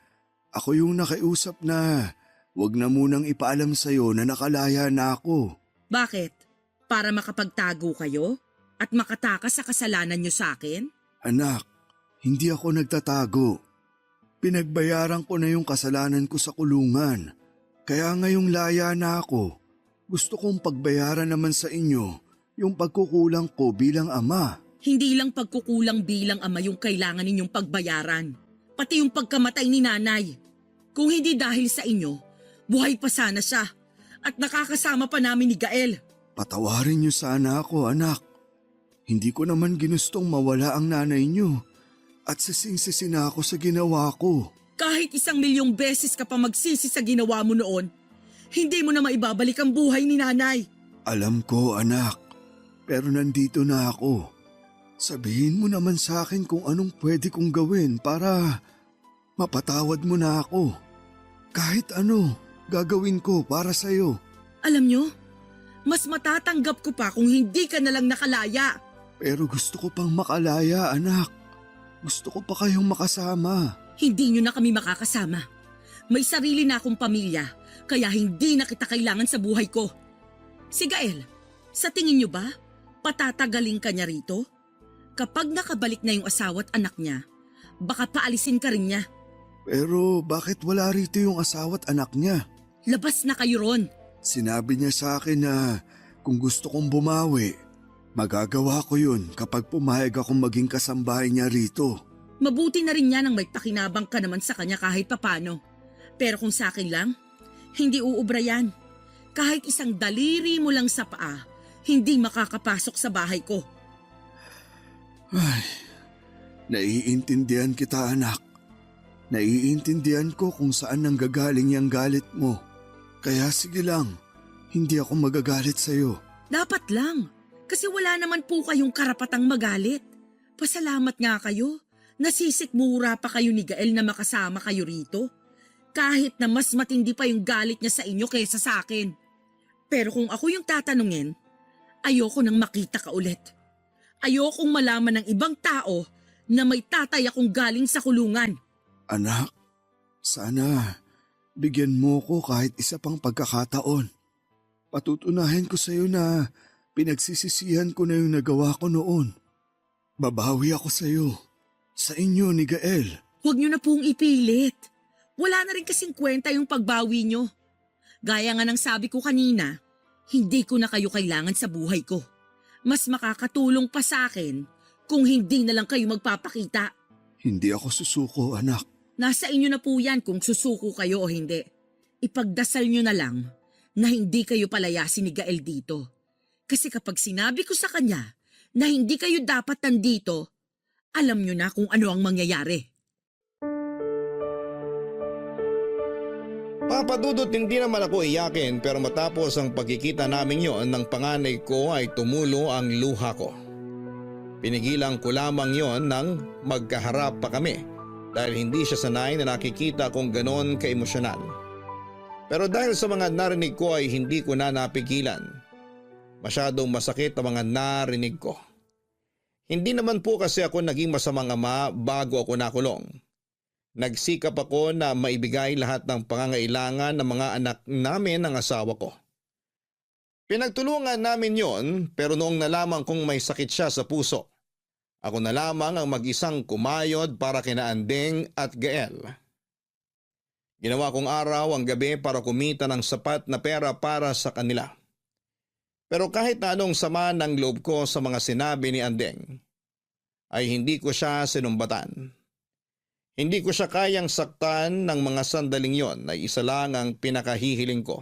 Ako yung nakiusap na huwag na munang ipaalam sa'yo na nakalaya na ako. Bakit? Para makapagtago kayo? At makatakas sa kasalanan niyo sa akin? Anak, hindi ako nagtatago. Pinagbayaran ko na yung kasalanan ko sa kulungan. Kaya ngayong laya na ako, gusto kong pagbayaran naman sa inyo yung pagkukulang ko bilang ama. Hindi lang pagkukulang bilang ama yung kailangan ninyong pagbayaran. Pati yung pagkamatay ni nanay. Kung hindi dahil sa inyo, buhay pa sana siya. At nakakasama pa namin ni Gael. Patawarin niyo sana ako, anak. Hindi ko naman ginustong mawala ang nanay niyo. At sising-sisi na ako sa ginawa ko. Kahit 1,000,000 beses ka pa magsisi sa ginawa mo noon, hindi mo na maibabalik ang buhay ni nanay. Alam ko, anak. Pero nandito na ako. Sabihin mo naman sa akin kung anong pwede kong gawin para mapatawad mo na ako. Kahit ano, gagawin ko para sa'yo. Alam nyo, mas matatanggap ko pa kung hindi ka nalang nakalaya. Pero gusto ko pang makalaya, anak. Gusto ko pa kayong makasama. Hindi nyo na kami makakasama. May sarili na akong pamilya, kaya hindi na kita kailangan sa buhay ko. Si Gael, sa tingin nyo ba, patatagaling ka niya rito? Kapag nakabalik na yung asawa at anak niya, baka paalisin ka rin niya. Pero bakit wala rito yung asawa at anak niya? Labas na kayo ron. Sinabi niya sa akin na kung gusto kong bumawi, magagawa ko yun kapag pumayag akong maging kasambahay niya rito. Mabuti na rin yan ang may pakinabang ka naman sa kanya kahit papano. Pero kung sa akin lang, hindi uubra yan. Kahit isang daliri mo lang sa paa, hindi makakapasok sa bahay ko. Ay, naiintindihan kita, anak. Naiintindihan ko kung saan nanggagaling yung galit mo. Kaya sige lang, hindi ako magagalit sa'yo. Dapat lang, kasi wala naman po kayong karapatang magalit. Pasalamat nga kayo, nasisikmura pa kayo ni Gael na makasama kayo rito. Kahit na mas matindi pa yung galit niya sa inyo kaysa sa akin. Pero kung ako yung tatanungin, ayoko nang makita ka ulit. Ayokong malaman ng ibang tao na may tatay akong galing sa kulungan. Anak, sana Bigyan mo ko kahit isa pang pagkakataon. Patutunahin ko sa'yo na pinagsisisihan ko na yung nagawa ko noon. Babawi ako sa'yo. Sa inyo ni Gael. Huwag niyo na pong ipilit. Wala na rin kasing kwenta yung pagbawi niyo. Gaya nga ng sabi ko kanina, hindi ko na kayo kailangan sa buhay ko. Mas makakatulong pa sa akin kung hindi na lang kayo magpapakita. Hindi ako susuko, anak. Nasa inyo na po yan kung susuko kayo o hindi. Ipagdasal nyo na lang na hindi kayo palayasin ni Gael dito. Kasi kapag sinabi ko sa kanya na hindi kayo dapat nandito, alam nyo na kung ano ang mangyayari. Papadudot, hindi naman ako iyakin pero matapos ang pagkikita namin yon ng panganay ko ay tumulo ang luha ko. Pinigilan ko lamang yon nang magkaharap pa kami dahil hindi siya sanay na nakikita kong ganon ka-emosyonal. Pero dahil sa mga narinig ko ay hindi ko na napigilan. Masyadong masakit ang mga narinig ko. Hindi naman po kasi ako naging masamang ama bago ako nakulong. Nagsikap ako na maibigay lahat ng pangangailangan ng mga anak namin ng asawa ko. Pinagtulungan namin yon pero noong nalaman kong may sakit siya sa puso, ako na lamang ang mag-isang kumayod para kina Andeng at Gael. Ginawa kong araw ang gabi para kumita ng sapat na pera para sa kanila. Pero kahit na anong sama ng loob ko sa mga sinabi ni Andeng, ay hindi ko siya sinumbatan. Hindi ko siya kayang saktan ng mga sandaling yon na isa lang ang pinakahihiling ko.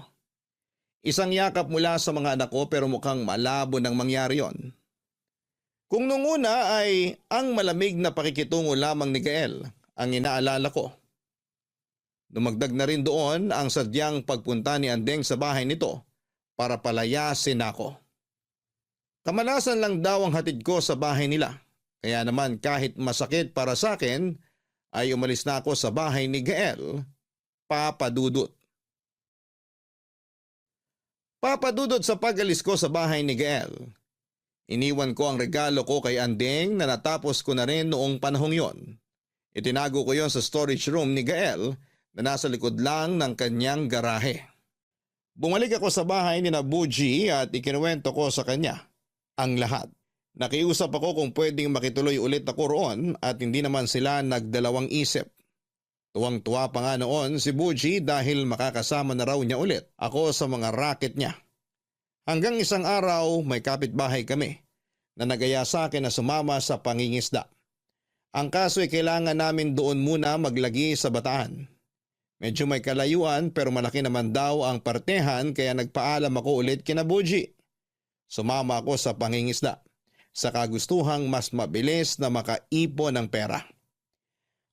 Isang yakap mula sa mga anak ko pero mukhang malabo nang mangyari yon. Kung nung una ay ang malamig na pakikitungo lamang ni Gael ang inaalala ko. Dumagdag na rin doon ang sadyang pagpunta ni Andeng sa bahay nito para palayasin ako. Kamalasan lang daw ang hatid ko sa bahay nila. Kaya naman kahit masakit para sa akin ay umalis na ako sa bahay ni Gael, Papadudot. Papadudot, sa pag-alis ko sa bahay ni Gael, iniwan ko ang regalo ko kay Andeng na natapos ko na rin noong panahong yon. Itinago ko yon sa storage room ni Gael na nasa likod lang ng kanyang garahe. Bumalik ako sa bahay ni Buji at ikinuwento ko sa kanya ang lahat. Nakiusap ako kung pwedeng makituloy ulit ako roon at hindi naman sila nagdalawang isip. Tuwang-tuwa pa nga noon si Buji dahil makakasama na raw niya ulit ako sa mga racket niya. Hanggang isang araw may kapitbahay kami na nagaya sa akin na sumama sa pangingisda. Ang kaso ay kailangan namin doon muna maglagi sa Bataan. Medyo may kalayuan pero malaki naman daw ang partehan kaya nagpaalam ako ulit kina Buji. Sumama ako sa pangingisda sa kagustuhang mas mabilis na makaipon ng pera.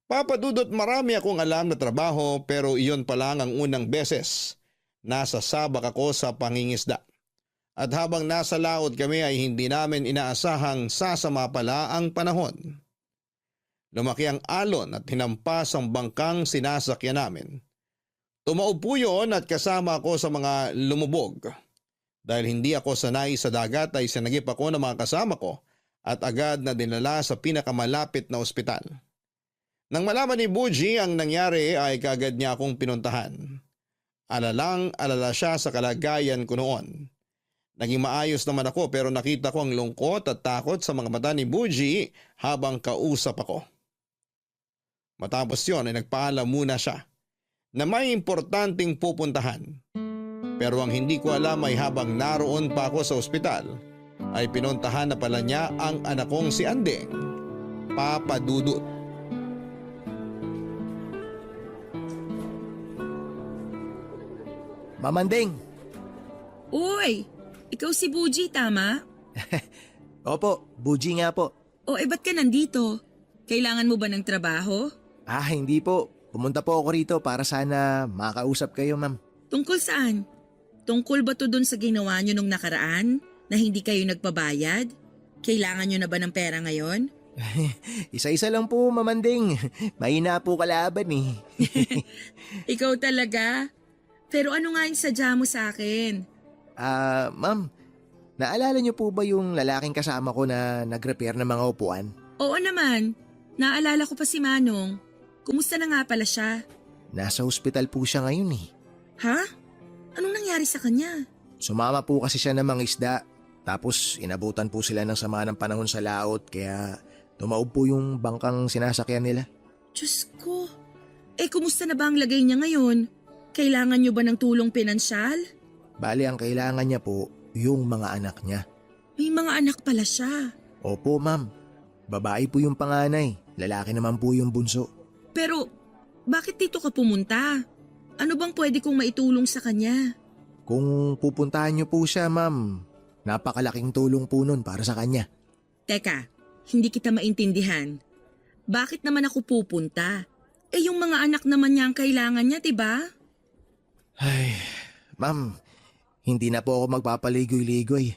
Papadudot, marami akong alam na trabaho pero iyon pa lang ang unang beses nasa sabak ako sa pangingisda. At habang nasa laot kami ay hindi namin inaasahang sasama pala ang panahon. Lumaki ang alon at hinampas ang bangkang sinasakyan namin. Tumaob po yun at kasama ako sa mga lumubog. Dahil hindi ako sanay sa dagat ay sinagip ako ng mga kasama ko at agad na dinala sa pinakamalapit na ospital. Nang malaman ni Buji ang nangyari ay kaagad niya akong pinuntahan. Alalang-alala siya sa kalagayan ko noon. Naging maayos naman ako pero nakita ko ang lungkot at takot sa mga mata ni Buji habang kausap ako. Matapos yon ay nagpaalam muna siya na may importanteng pupuntahan. Pero ang hindi ko alam ay habang naroon pa ako sa ospital ay pinuntahan na pala niya ang anak kong si Andeng, Papadudot. Mamandeng! Uy, ikaw si Buji, tama? Opo, Buji nga po. O ba't ka nandito? Kailangan mo ba ng trabaho? Hindi po. Pumunta po ako rito para sana makausap kayo, ma'am. Tungkol saan? Tungkol ba to dun sa ginawa nyo nung nakaraan na hindi kayo nagpabayad? Kailangan nyo na ba ng pera ngayon? Isa-isa lang po, Mamandeng. Mahina po kalaban eh. Ikaw talaga? Pero ano nga yung sadya mo sa akin? Ma'am, naalala niyo po ba yung lalaking kasama ko na nag-repair ng mga upuan? Oo naman. Naalala ko pa si Manong. Kumusta na nga pala siya? nasa ospital po siya ngayon eh. Ha? Anong nangyari sa kanya? Sumama po kasi siya ng mga isda. Tapos inabutan po sila ng sama ng panahon sa laot kaya tumaob po yung bangkang sinasakyan nila. Diyos ko. Kumusta na ba ang lagay niya ngayon? Kailangan niyo ba ng tulong pinansyal? Bali ang kailangan niya po yung mga anak niya. May mga anak pala siya. Opo ma'am, babae po yung panganay, lalaki naman po yung bunso. Pero, bakit dito ka pumunta? Ano bang pwede kong maitulong sa kanya? Kung pupuntahan niyo po siya ma'am, napakalaking tulong po nun para sa kanya. Teka, hindi kita maintindihan. Bakit naman ako pupunta? Yung mga anak naman niya ang kailangan niya, diba? Ay, ma'am, hindi na po ako magpapaligoy-ligoy.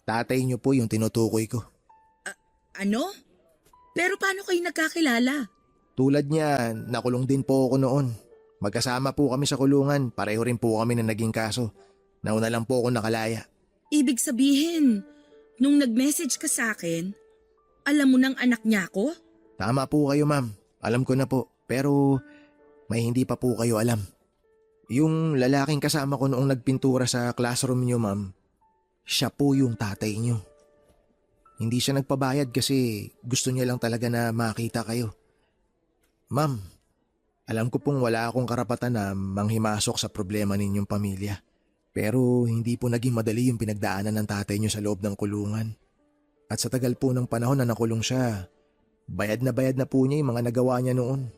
Tatay niyo po yung tinutukoy ko. Ano? Pero paano kayo nagkakilala? Tulad niya, nakulong din po ako noon. Magkasama po kami sa kulungan, pareho rin po kami na naging kaso. Nauna lang po ako nakalaya. Ibig sabihin, nung nag-message ka sa akin, alam mo ng anak niya ako? Tama po kayo ma'am, alam ko na po. Pero may hindi pa po kayo alam. Yung lalaking kasama ko noong nagpintura sa classroom niyo ma'am, siya po yung tatay niyo. Hindi siya nagpabayad kasi gusto niya lang talaga na makita kayo. Ma'am, alam ko pong wala akong karapatan na manghimasok sa problema ninyong pamilya. Pero hindi po naging madali yung pinagdaanan ng tatay niyo sa loob ng kulungan. At sa tagal po ng panahon na nakulong siya, bayad na po niya yung mga nagawa niya noon.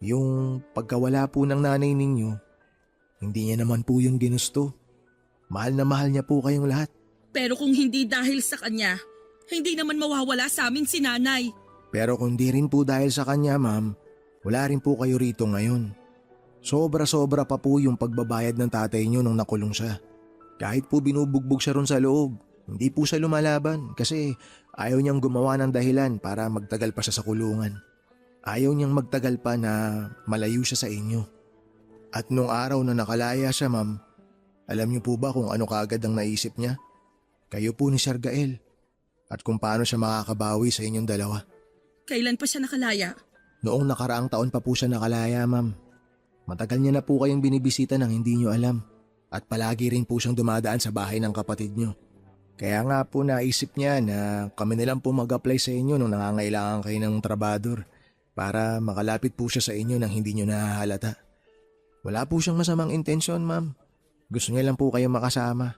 Yung pagkawala po ng nanay ninyo, hindi niya naman po yung ginusto. Mahal na mahal niya po kayong lahat. Pero kung hindi dahil sa kanya, hindi naman mawawala sa amin si nanay. Pero kung di rin po dahil sa kanya ma'am, wala rin po kayo rito ngayon. Sobra-sobra pa po yung pagbabayad ng tatay niyo nung nakulong siya. Kahit po binubugbog siya ron sa loob, hindi po siya lumalaban kasi ayaw niyang gumawa ng dahilan para magtagal pa siya sa kulungan. Ayaw niyang magtagal pa na malayo siya sa inyo. At nung araw na nakalaya siya ma'am, alam niyo po ba kung ano kaagad ang naisip niya? Kayo po ni Sir Gael. At kung paano siya makakabawi sa inyong dalawa. Kailan pa siya nakalaya? Noong nakaraang taon pa po siya nakalaya ma'am. Matagal niya na po kayong binibisita nang hindi niyo alam. At palagi rin po siyang dumadaan sa bahay ng kapatid niyo. Kaya nga po naisip niya na kami na lang po mag-apply sa inyo nung nangangailangan kayo ng trabador para makalapit po siya sa inyo nang hindi niyo nahahalata. Wala po siyang masamang intensyon ma'am. Gusto niya lang po kayo makasama.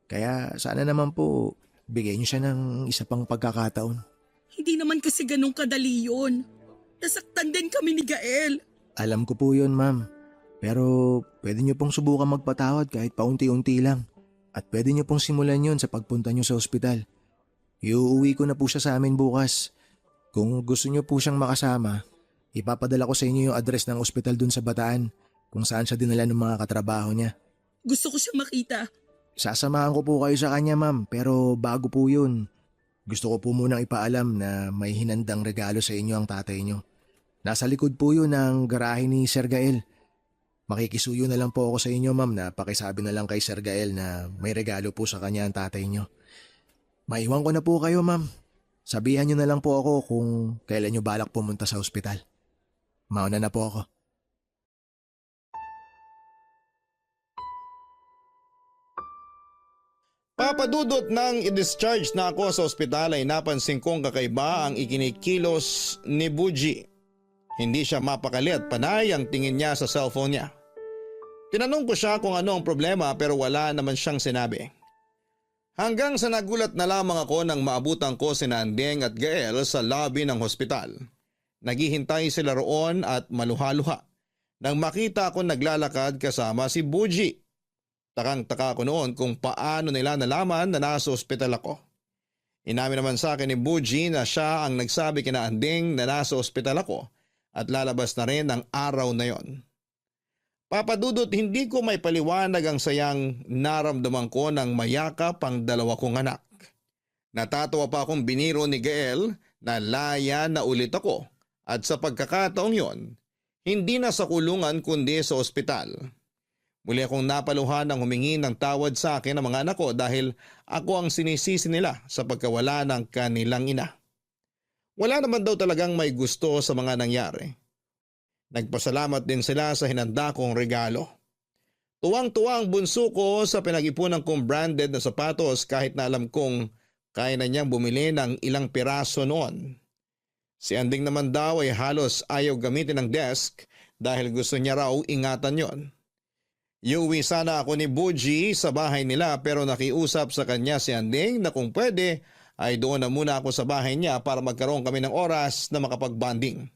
Kaya sana naman po bigay niyo siya ng isa pang pagkakataon. Hindi naman kasi ganun kadali yun. Nasaktan din kami ni Gael. Alam ko po yun ma'am. Pero pwede niyo pong subukan magpatawad kahit paunti-unti lang. At pwede niyo pong simulan yun sa pagpunta niyo sa ospital. Iuuwi ko na po siya sa amin bukas. Kung gusto niyo po siyang makasama, ipapadala ko sa inyo yung address ng ospital dun sa Bataan kung saan siya dinala ng mga katrabaho niya. Gusto ko siyang makita. Sasamahan ko po kayo sa kanya ma'am pero bago po yun, gusto ko po munang ipaalam na may hinandang regalo sa inyo ang tatay niyo. Nasa likod po yun ng garahe ni Sir Gael. Makikisuyo na lang po ako sa inyo ma'am na pakisabi na lang kay Sir Gael na may regalo po sa kanya ang tatay niyo. Maiwan ko na po kayo ma'am. Sabihan niyo na lang po ako kung kailan niyo balak pumunta sa ospital. Mauna na po ako. Papadudot nang i-discharge na ako sa ospital ay napansin kong kakaiba ang ikinikilos ni Buji. Hindi siya mapakali at panay ang tingin niya sa cellphone niya. Tinanong ko siya kung ano ang problema pero wala naman siyang sinabi. Hanggang sa nagulat na lamang ako nang maabutan ko si Andeng at Gael sa lobby ng hospital. Naghihintay sila roon at maluha-luha nang makita ako naglalakad kasama si Buji. Takang-taka ko noon kung paano nila nalaman na nasa ospital ako. Inamin naman sa akin ni Buji na siya ang nagsabi kina Andeng na nasa ospital ako at lalabas na rin ang araw na yon. Papadudot, hindi ko may paliwanag ang sayang naramdaman ko nang mayakap ang dalawa kong anak. Natatawa pa akong biniro ni Gael na laya na ulit ako at sa pagkakataong yon, hindi na sa kulungan kundi sa ospital. Muli akong napaluhan ng humingi ng tawad sa akin ng mga anak ko dahil ako ang sinisisi nila sa pagkawala ng kanilang ina. Wala naman daw talagang may gusto sa mga nangyari. Nagpasalamat din sila sa hinanda kong regalo. Tuwang-tuwa ang bunso ko sa pinag-ipunan kong branded na sapatos kahit na alam kong kaya na niyang bumili ng ilang piraso noon. Si Anding naman daw ay halos ayaw gamitin ng desk dahil gusto niya raw ingatan yon. Iuwi sana ako ni Buji sa bahay nila pero nakiusap sa kanya si Anding na kung pwede ay doon na muna ako sa bahay niya para magkaroon kami ng oras na makapag-bonding.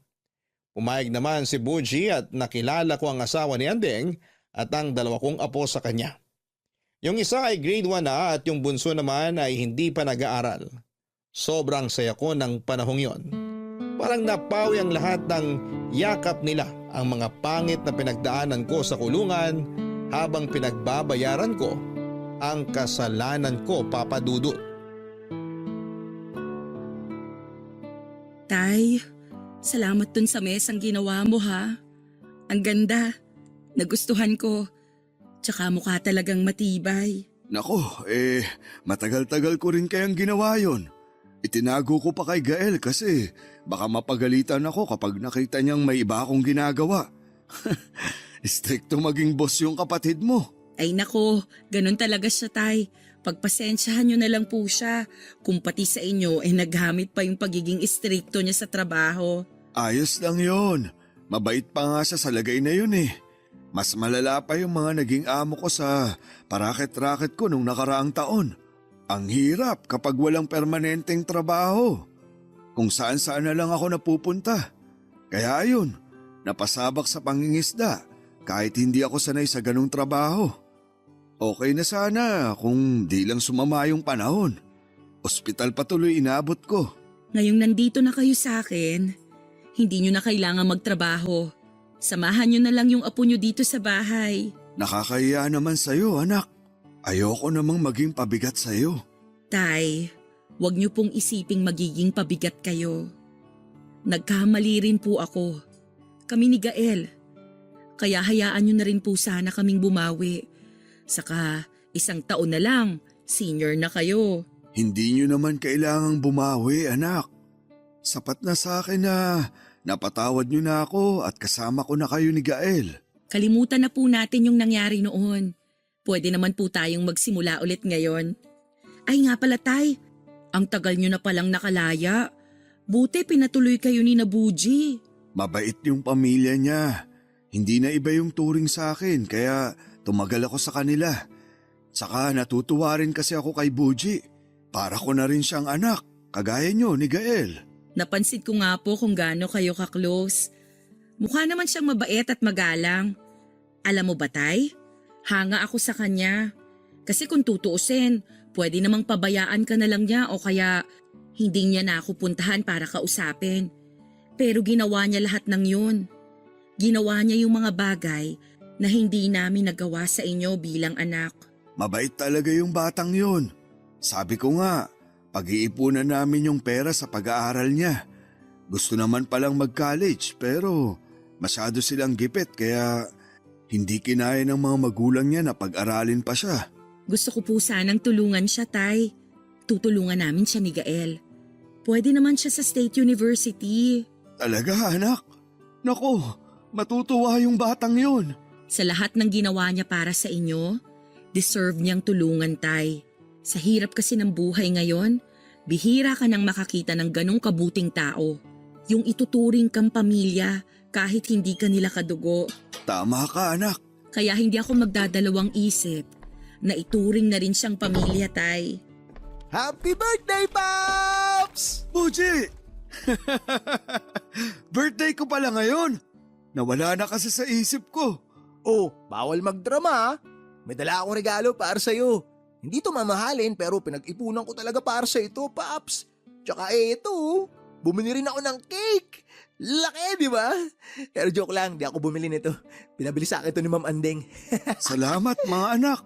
Pumayag naman si Buji at nakilala ko ang asawa ni Anding at ang dalawa kong apo sa kanya. Yung isa ay grade 1 na at yung bunso naman ay hindi pa nag-aaral. Sobrang saya ko ng panahong yon. Parang napawi ang lahat ng yakap nila, ang mga pangit na pinagdaanan ko sa kulungan habang pinagbabayaran ko ang kasalanan ko, Papa Dudut. Tay, salamat dun sa mesang ginawa mo ha. Ang ganda. Nagustuhan ko. Tsaka mukha talagang matibay. Nako, matagal-tagal ko rin kayang ginawa yon. Itinago ko pa kay Gael kasi baka mapagalitan ako kapag nakita niyang may iba akong ginagawa. Stricto maging boss yung kapatid mo. Ay nako, ganun talaga siya tay. Pagpasensyahan nyo na lang po siya. Kung pati sa inyo naghamit pa yung pagiging istrikto niya sa trabaho. Ayos lang yon. Mabait pa nga siya sa lagay na yun eh. Mas malala pa yung mga naging amo ko sa paraket-raket ko nung nakaraang taon. Ang hirap kapag walang permanenteng trabaho. Kung saan-saan na lang ako napupunta. Kaya yun, napasabak sa pangingisda kahit hindi ako sanay sa ganong trabaho. Okay na sana kung di lang sumama yung panahon. Ospital pa tuloy inabot ko. Ngayong nandito na kayo sa akin, hindi nyo na kailangan magtrabaho. Samahan nyo na lang yung apo nyo dito sa bahay. Nakakahiya naman sa'yo, anak. Ayoko namang maging pabigat sa'yo. Tay, wag nyo pong isiping magiging pabigat kayo. Nagkamali rin po ako. Kami ni Gael. Kaya hayaan nyo na rin po sana kaming bumawi. Saka 1 taon na lang, senior na kayo. Hindi nyo naman kailangang bumawi, anak. Sapat na sa akin na napatawad nyo na ako at kasama ko na kayo ni Gael. Kalimutan na po natin yung nangyari noon. Pwede naman po tayong magsimula ulit ngayon. Ay nga pala tay, ang tagal nyo na palang nakalaya. Buti pinatuloy kayo ni Nabuji. Mabait yung pamilya niya. Hindi na iba yung turing sa akin kaya tumagal ako sa kanila. Saka natutuwa rin kasi ako kay Buji. Para ko na rin siyang anak, kagaya nyo ni Gael. Napansin ko nga po kung gaano kayo ka-close. Mukha naman siyang mabait at magalang. Alam mo ba tay? Hanga ako sa kanya. Kasi kung tutuusin, pwede namang pabayaan ka na lang niya o kaya hindi niya na ako puntahan para kausapin. Pero ginawa niya lahat ng yun. Ginawa niya yung mga bagay na hindi namin nagawa sa inyo bilang anak. Mabait talaga yung batang yun. Sabi ko nga, pag-iipunan namin yung pera sa pag-aaral niya. Gusto naman palang mag-college pero masyado silang gipit kaya hindi kinaya ng mga magulang niya na pag-aralin pa siya. Gusto ko po sanang tulungan siya, tay. Tutulungan namin siya ni Gael. Pwede naman siya sa State University. Talaga, anak? Naku, matutuwa yung batang yun. Sa lahat ng ginawa niya para sa inyo, deserve niyang tulungan, tay. Sa hirap kasi ng buhay ngayon, bihira ka nang makakita ng ganong kabuting tao. Yung ituturing kang pamilya kahit hindi ka nila kadugo. Tama ka, anak. Kaya hindi ako magdadalawang isip na ituring na rin siyang pamilya, tay. Happy birthday, Pops! Buji! Birthday ko pala ngayon. Nawala na kasi sa isip ko. Oh, bawal magdrama. May dala akong regalo para sa'yo. Hindi to mamahalin pero pinag-ipunan ko talaga para sa ito, Pops. Tsaka ito, bumili rin ako ng cake. Laki, di ba? Pero joke lang, di ako bumili nito. Pinabili sa akin ito ni Ma'am Andeng. Salamat mga anak.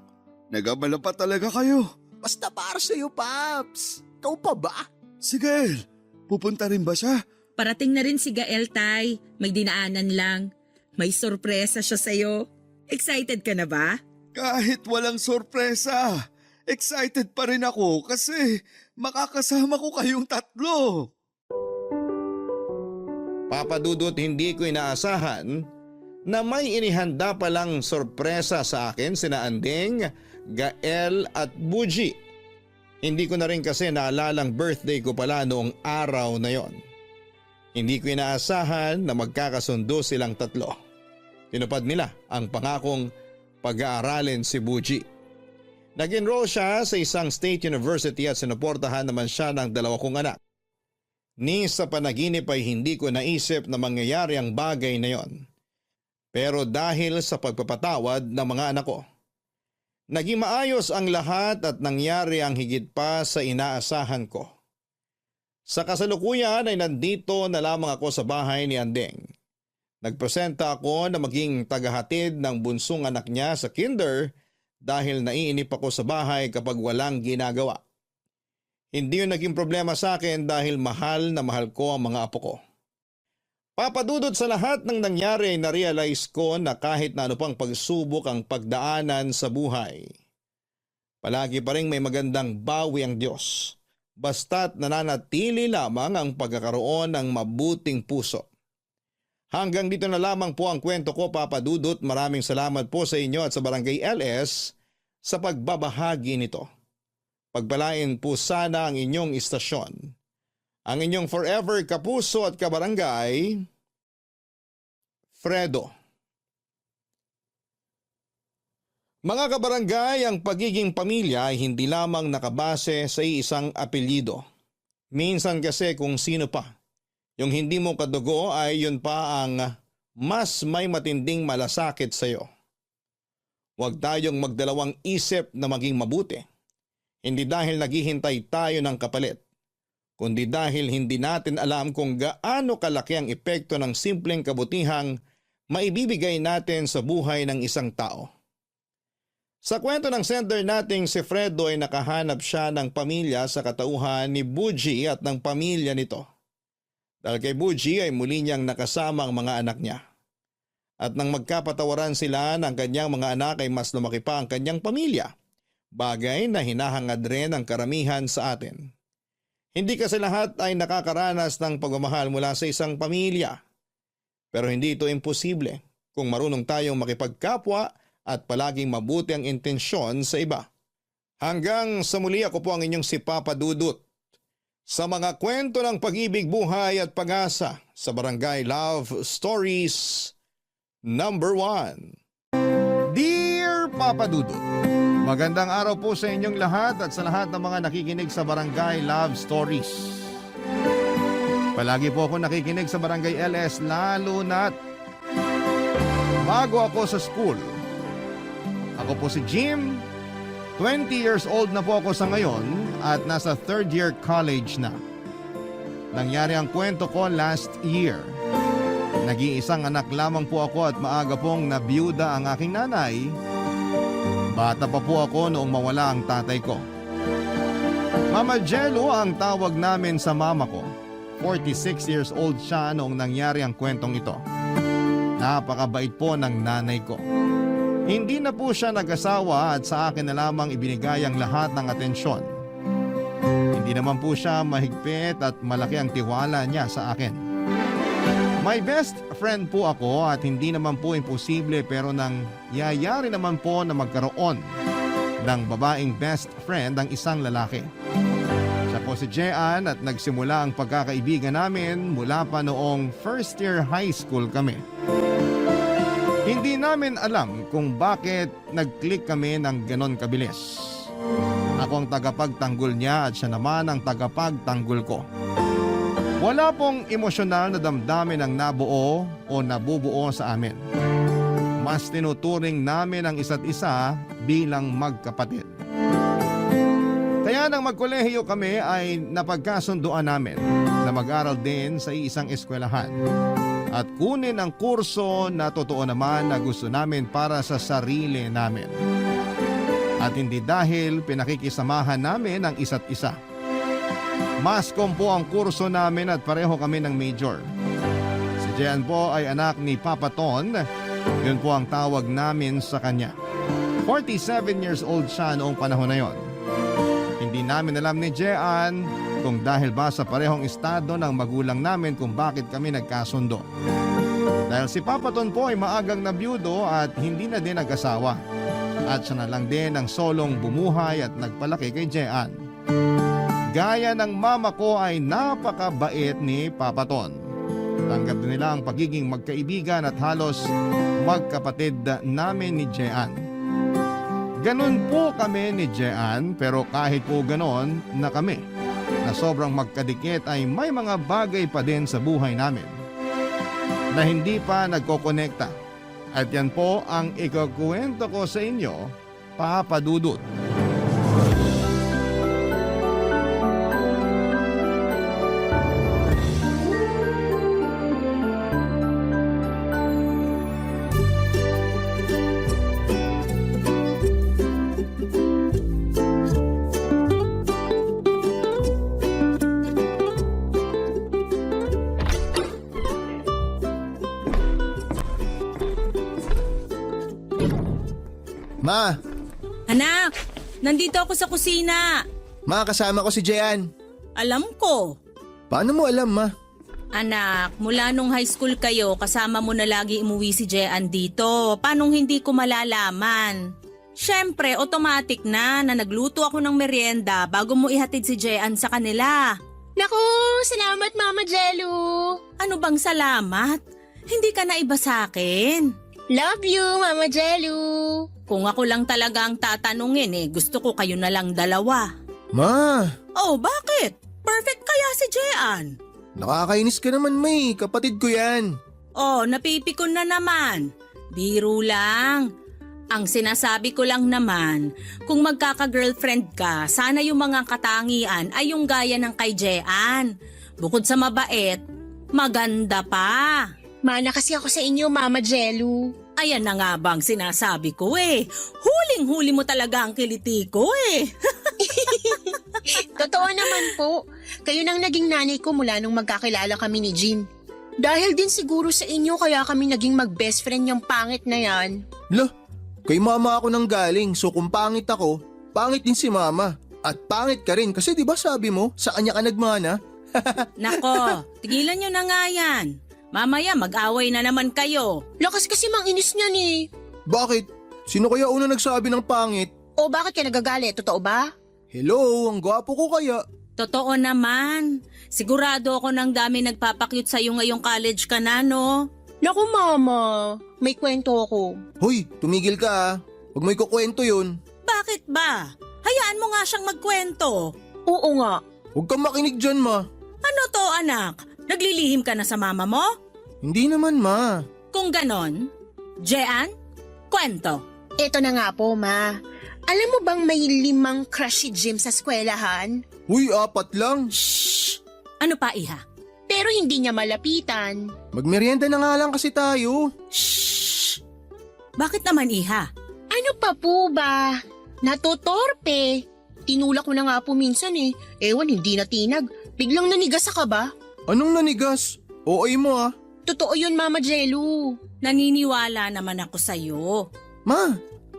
Nagabala pa talaga kayo. Basta para sa'yo, Pops. Ikaw pa ba? Si Gael, pupunta rin ba siya? Parating na rin si Gael, tay. May dinaanan lang. May sorpresa siya sa'yo. Excited ka na ba? Kahit walang sorpresa, excited pa rin ako kasi makakasama ko kayong tatlo. Papa Dudut, hindi ko inaasahan na may inihanda palang sorpresa sa akin sina Anding, Gael at Buji. Hindi ko na rin kasi naalalang birthday ko pala noong araw na yon. Hindi ko inaasahan na magkakasundo silang tatlo. Tinupad nila ang pangakong pag-aaralin si Buji. Nag-enroll siya sa isang state university at sinuportahan naman siya ng 2 kong anak. Ni sa panaginip ay hindi ko naisip na mangyayari ang bagay na yon. Pero dahil sa pagpapatawad ng mga anak ko, naging maayos ang lahat at nangyari ang higit pa sa inaasahan ko. Sa kasalukuyan ay nandito na lamang ako sa bahay ni Andeng. Nagpresenta ako na maging tagahatid ng bunsong anak niya sa kinder dahil naiinip ako sa bahay kapag walang ginagawa. Hindi yun naging problema sa akin dahil mahal na mahal ko ang mga apo ko. Papadudod sa lahat ng nangyari ay na-realize ko na kahit na ano pang pagsubok ang pagdaanan sa buhay, palagi pa rin may magandang bawi ang Diyos, basta't nananatili lamang ang pagkakaroon ng mabuting puso. Hanggang dito na lamang po ang kwento ko, Papa Dudut. Maraming salamat po sa inyo at sa Barangay LS sa pagbabahagi nito. Pagpalain po sana ang inyong istasyon. Ang inyong forever kapuso at kabarangay, Fredo. Mga kabarangay, ang pagiging pamilya ay hindi lamang nakabase sa isang apelyido. Minsan kasi kung sino pa. Yung hindi mo kadugo ay yun pa ang mas may matinding malasakit sa iyo. Huwag tayong magdalawang isip na maging mabuti. Hindi dahil naghihintay tayo ng kapalit, kundi dahil hindi natin alam kung gaano kalaki ang epekto ng simpleng kabutihang maibibigay natin sa buhay ng isang tao. Sa kwento ng sender nating si Fredo ay nakahanap siya ng pamilya sa katauhan ni Buji at ng pamilya nito. Dahil kay Buji ay muli niyang nakasama ang mga anak niya. At nang magkapatawaran sila ng kanyang mga anak ay mas lumaki pa ang kanyang pamilya. Bagay na hinahangad rin ang karamihan sa atin. Hindi kasi lahat ay nakakaranas ng pagmamahal mula sa isang pamilya. Pero hindi ito imposible kung marunong tayong makipagkapwa at palaging mabuti ang intensyon sa iba. Hanggang sa muli, ako po ang inyong si Papa Dudut sa mga kwento ng pag-ibig, buhay at pag-asa sa Barangay Love Stories number 1. Dear Papa Dudut, magandang araw po sa inyong lahat at sa lahat ng mga nakikinig sa Barangay Love Stories. Palagi po ako nakikinig sa Barangay LS lalo na't bago ako sa school. Ako po si Jim, 20 years old na po ako sa ngayon at nasa 3rd year college na. Nangyari ang kwento ko last year. Nag-iisang anak lamang po ako at maaga pong nabiyuda ang aking nanay. Bata pa po ako noong mawala ang tatay ko. Mama Jello ang tawag namin sa mama ko. 46 years old siya noong nangyari ang kwentong ito. Napakabait po ng nanay ko. Hindi na po siya nag-asawa at sa akin na lamang ibinigay ang lahat ng atensyon. Hindi naman po siya mahigpit at malaki ang tiwala niya sa akin. My best friend po ako at hindi naman po imposible pero nang yayari naman po na magkaroon ng babaeng best friend ang isang lalaki. Siya po si Jean at nagsimula ang pagkakaibigan namin mula pa noong 1st year high school kami. Hindi namin alam kung bakit nag-click kami ng ganon kabilis. Ako ang tagapagtanggol niya at siya naman ang tagapagtanggol ko. Wala pong emosyonal na damdamin ang nabuo o nabubuo sa amin. Mas tinuturing namin ang isa't isa bilang magkapatid. Kaya nang magkolehiyo kami ay napagkasunduan namin na mag-aral din sa isang eskwelahan at kunin ang kurso na totoo naman na gusto namin para sa sarili namin. At hindi dahil pinakikisamahan namin ang isa't isa. Mascom po ang kurso namin at pareho kami ng major. Si Jean po ay anak ni Papa Ton. Yun po ang tawag namin sa kanya. 47 years old siya noong panahon na yon. Hindi namin alam ni Jean kung dahil ba sa parehong estado ng magulang namin kung bakit kami nagkasundo. Dahil si Papaton po ay maagang nabiyudo at hindi na din nag-asawa. At siya na lang din ang solong bumuhay at nagpalaki kay Jean. Gaya ng mama ko ay napakabait ni Papaton. Tanggap din nila ang pagiging magkaibigan at halos magkapatid namin ni Jean. Ganon po kami ni Jean, pero kahit po ganon na kami na sobrang magkadikit ay may mga bagay pa din sa buhay namin na hindi pa nagkokonekta. At yan po ang ikukwento ko sa inyo, Papa Dudut. Ma! Anak, nandito ako sa kusina. Ma, kasama ko si Jean. Alam ko. Paano mo alam, Ma? Anak, mula nung high school kayo, kasama mo na lagi umuwi si Jean dito. Paanong hindi ko malalaman? Siyempre, automatic na nagluto ako ng merienda bago mo ihatid si Jean sa kanila. Naku, salamat Mama Jello. Ano bang salamat? Hindi ka na iba sa akin. Love you, Mama Jello. Kung ako lang talaga ang tatanungin gusto ko kayo na lang dalawa. Ma! Oh, bakit? Perfect kaya si Jean. Nakakainis ka naman, May. Kapatid ko yan. Oh, napipikon na naman. Biro lang. Ang sinasabi ko lang naman, kung magkaka-girlfriend ka, sana yung mga katangian ay yung gaya ng kay Jean. Bukod sa mabait, maganda pa. Mana kasi ako sa inyo, Mama Jello. Ayan na nga bang sinasabi ko Huling-huli mo talaga ang kiliti ko Totoo naman po. Kayo nang naging nanay ko mula nung magkakilala kami ni Jean. Dahil din siguro sa inyo kaya kami naging mag-best friend yung pangit na yan. Lah, kay mama ako nang galing, so kung pangit ako, pangit din si mama. At pangit ka rin kasi di ba sabi mo, sa kanya ka nagmana? Nako, tigilan nyo na nga yan. Mamaya mag-away na naman kayo. Lakas kasi mang inis niyan Bakit? Sino kaya una nagsabi ng pangit? O bakit ka nagagalit? Totoo ba? Hello, ang gwapo ko kaya. Totoo naman. Sigurado ako ng dami nagpapakyut sa'yo ngayong college ka na, no? Naku Mama, may kwento ako. Hoy, tumigil ka ah. Huwag mo ikukwento yun. Bakit ba? Hayaan mo nga siyang magkwento. Oo nga. Huwag kang makinig dyan, ma. Ano to, anak? Naglilihim ka na sa mama mo? Hindi naman, ma. Kung ganon, Jean, kwento. Eto na nga po, Ma. Alam mo bang may 5 crush si Jim sa eskwelahan? Uy, 4 lang. Shh! Ano pa, iha? Pero hindi niya malapitan. Magmerienda na nga lang kasi tayo. Shh! Bakit naman, iha? Ano pa po ba? Natutorpe. Tinulak ko na nga po minsan Ewan, hindi natinag. Biglang nanigas ka ba? Anong nanigas? OA mo ah. Totoo yun, Mama Jello. Naniniwala naman ako sa'yo. Ma,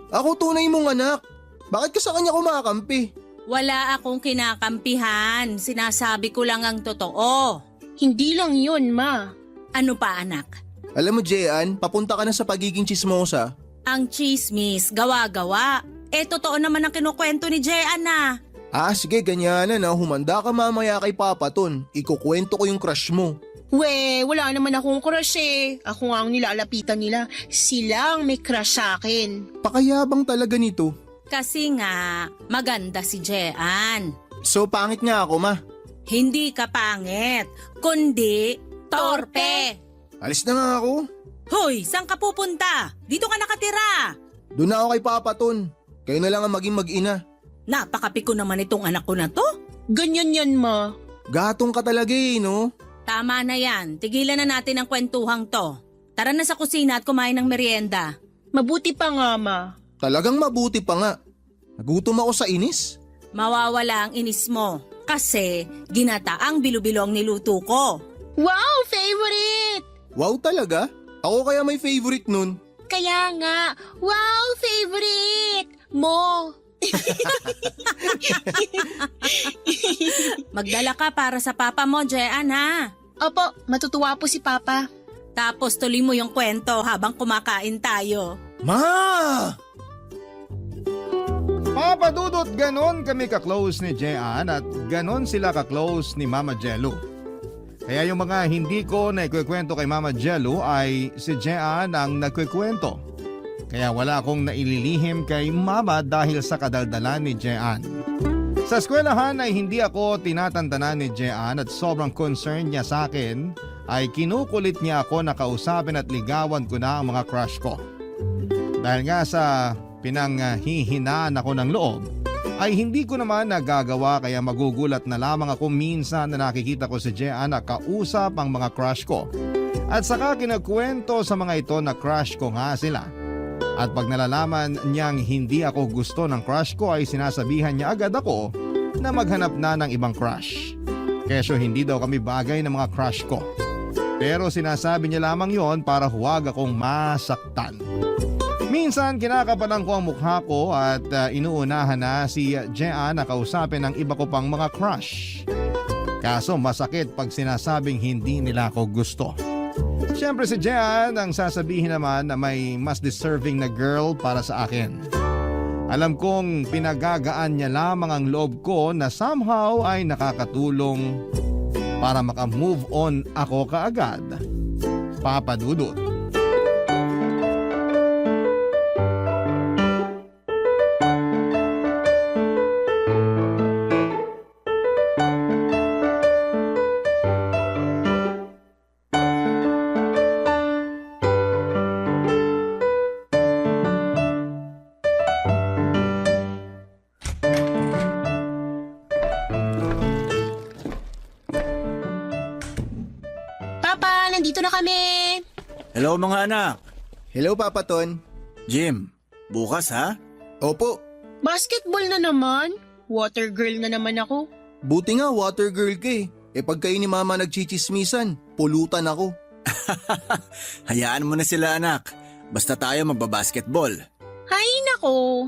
ako tunay mong anak. Bakit ka sa kanya kumakampi? Wala akong kinakampihan. Sinasabi ko lang ang totoo. Hindi lang yun, Ma. Ano pa, anak? Alam mo, Jean, papunta ka na sa pagiging chismosa. Ang chismis, gawa-gawa. Totoo naman ang kinukwento ni Jean na. Ah, sige, ganyanan na. Humanda ka mamaya kay Papa Ton. Ikukwento ko yung crush mo. Wala naman akong crush Ako nga ang nilalapitan nila. Sila ang may crush sa akin. Pakayabang talaga nito. Kasi nga, maganda si Jean. So, pangit nga ako, ma. Hindi ka pangit, kundi torpe. Alis na nga ako. Hoy, saan ka pupunta? Dito ka nakatira. Doon na ako kay Papa Ton. Kayo na lang ang maging mag-ina. Napakapiko naman itong anak ko na to. Ganyan yan, Ma. Gatong ka talaga no? Tama na yan, tigilan na natin ang kwentuhang to. Tara na sa kusina at kumain ng merienda. Mabuti pa nga, Ma. Talagang mabuti pa nga. Nagutom ako sa inis. Mawawala ang inis mo kasi ginata ang bilo-bilo ang niluto ko. Wow, favorite! Wow talaga? Ako kaya may favorite nun. Kaya nga, wow, favorite! Mo! Magdala ka para sa papa mo, Jean, ha? Opo, matutuwa po si Papa. Tapos tuloy mo yung kwento habang kumakain tayo. Ma! Papa Dudut, ganon kami ka-close ni Jean at ganon sila ka-close ni Mama Jello. Kaya yung mga hindi ko na ikwekwento kay Mama Jello ay si Jean ang nagkwekwento. Kaya wala akong naililihim kay Mama dahil sa kadaldalan ni Jean. Sa eskwelahan ay hindi ako tinatantanan ni Jean at sobrang concern niya sa akin ay kinukulit niya ako na kausapin at ligawan ko na ang mga crush ko. Dahil nga sa pinanghihinaan ako ng loob, ay hindi ko naman nagagawa kaya magugulat na lamang ako minsan na nakikita ko si Jean na kausap ang mga crush ko. At saka kinagkwento sa mga ito na crush ko nga sila. At pag nalalaman niyang hindi ako gusto ng crush ko ay sinasabihan niya agad ako na maghanap na ng ibang crush. Kesyo hindi daw kami bagay ng mga crush ko. Pero sinasabi niya lamang yon para huwag akong masaktan. Minsan kinakapalan ko ang mukha ko at inuunahan na si Jean na kausapin ng iba ko pang mga crush. Kaso masakit pag sinasabing hindi nila ako gusto. Siyempre si Jean ang sasabihin naman na may mas deserving na girl para sa akin. Alam kong pinagagaan niya lamang ang loob ko na somehow ay nakakatulong para maka-move on ako kaagad. Papa Dudut. Papa, nandito na kami. Hello mga anak. Hello, Papa Ton. Jim, bukas ha? Opo, Basketball na naman. Water girl na naman ako. buti nga water girl ka eh. Eh pag kayo ni Mama nagchichismisan, pulutan ako. Hayaan mo na sila anak. Basta tayo magbabasketball. Hay nako.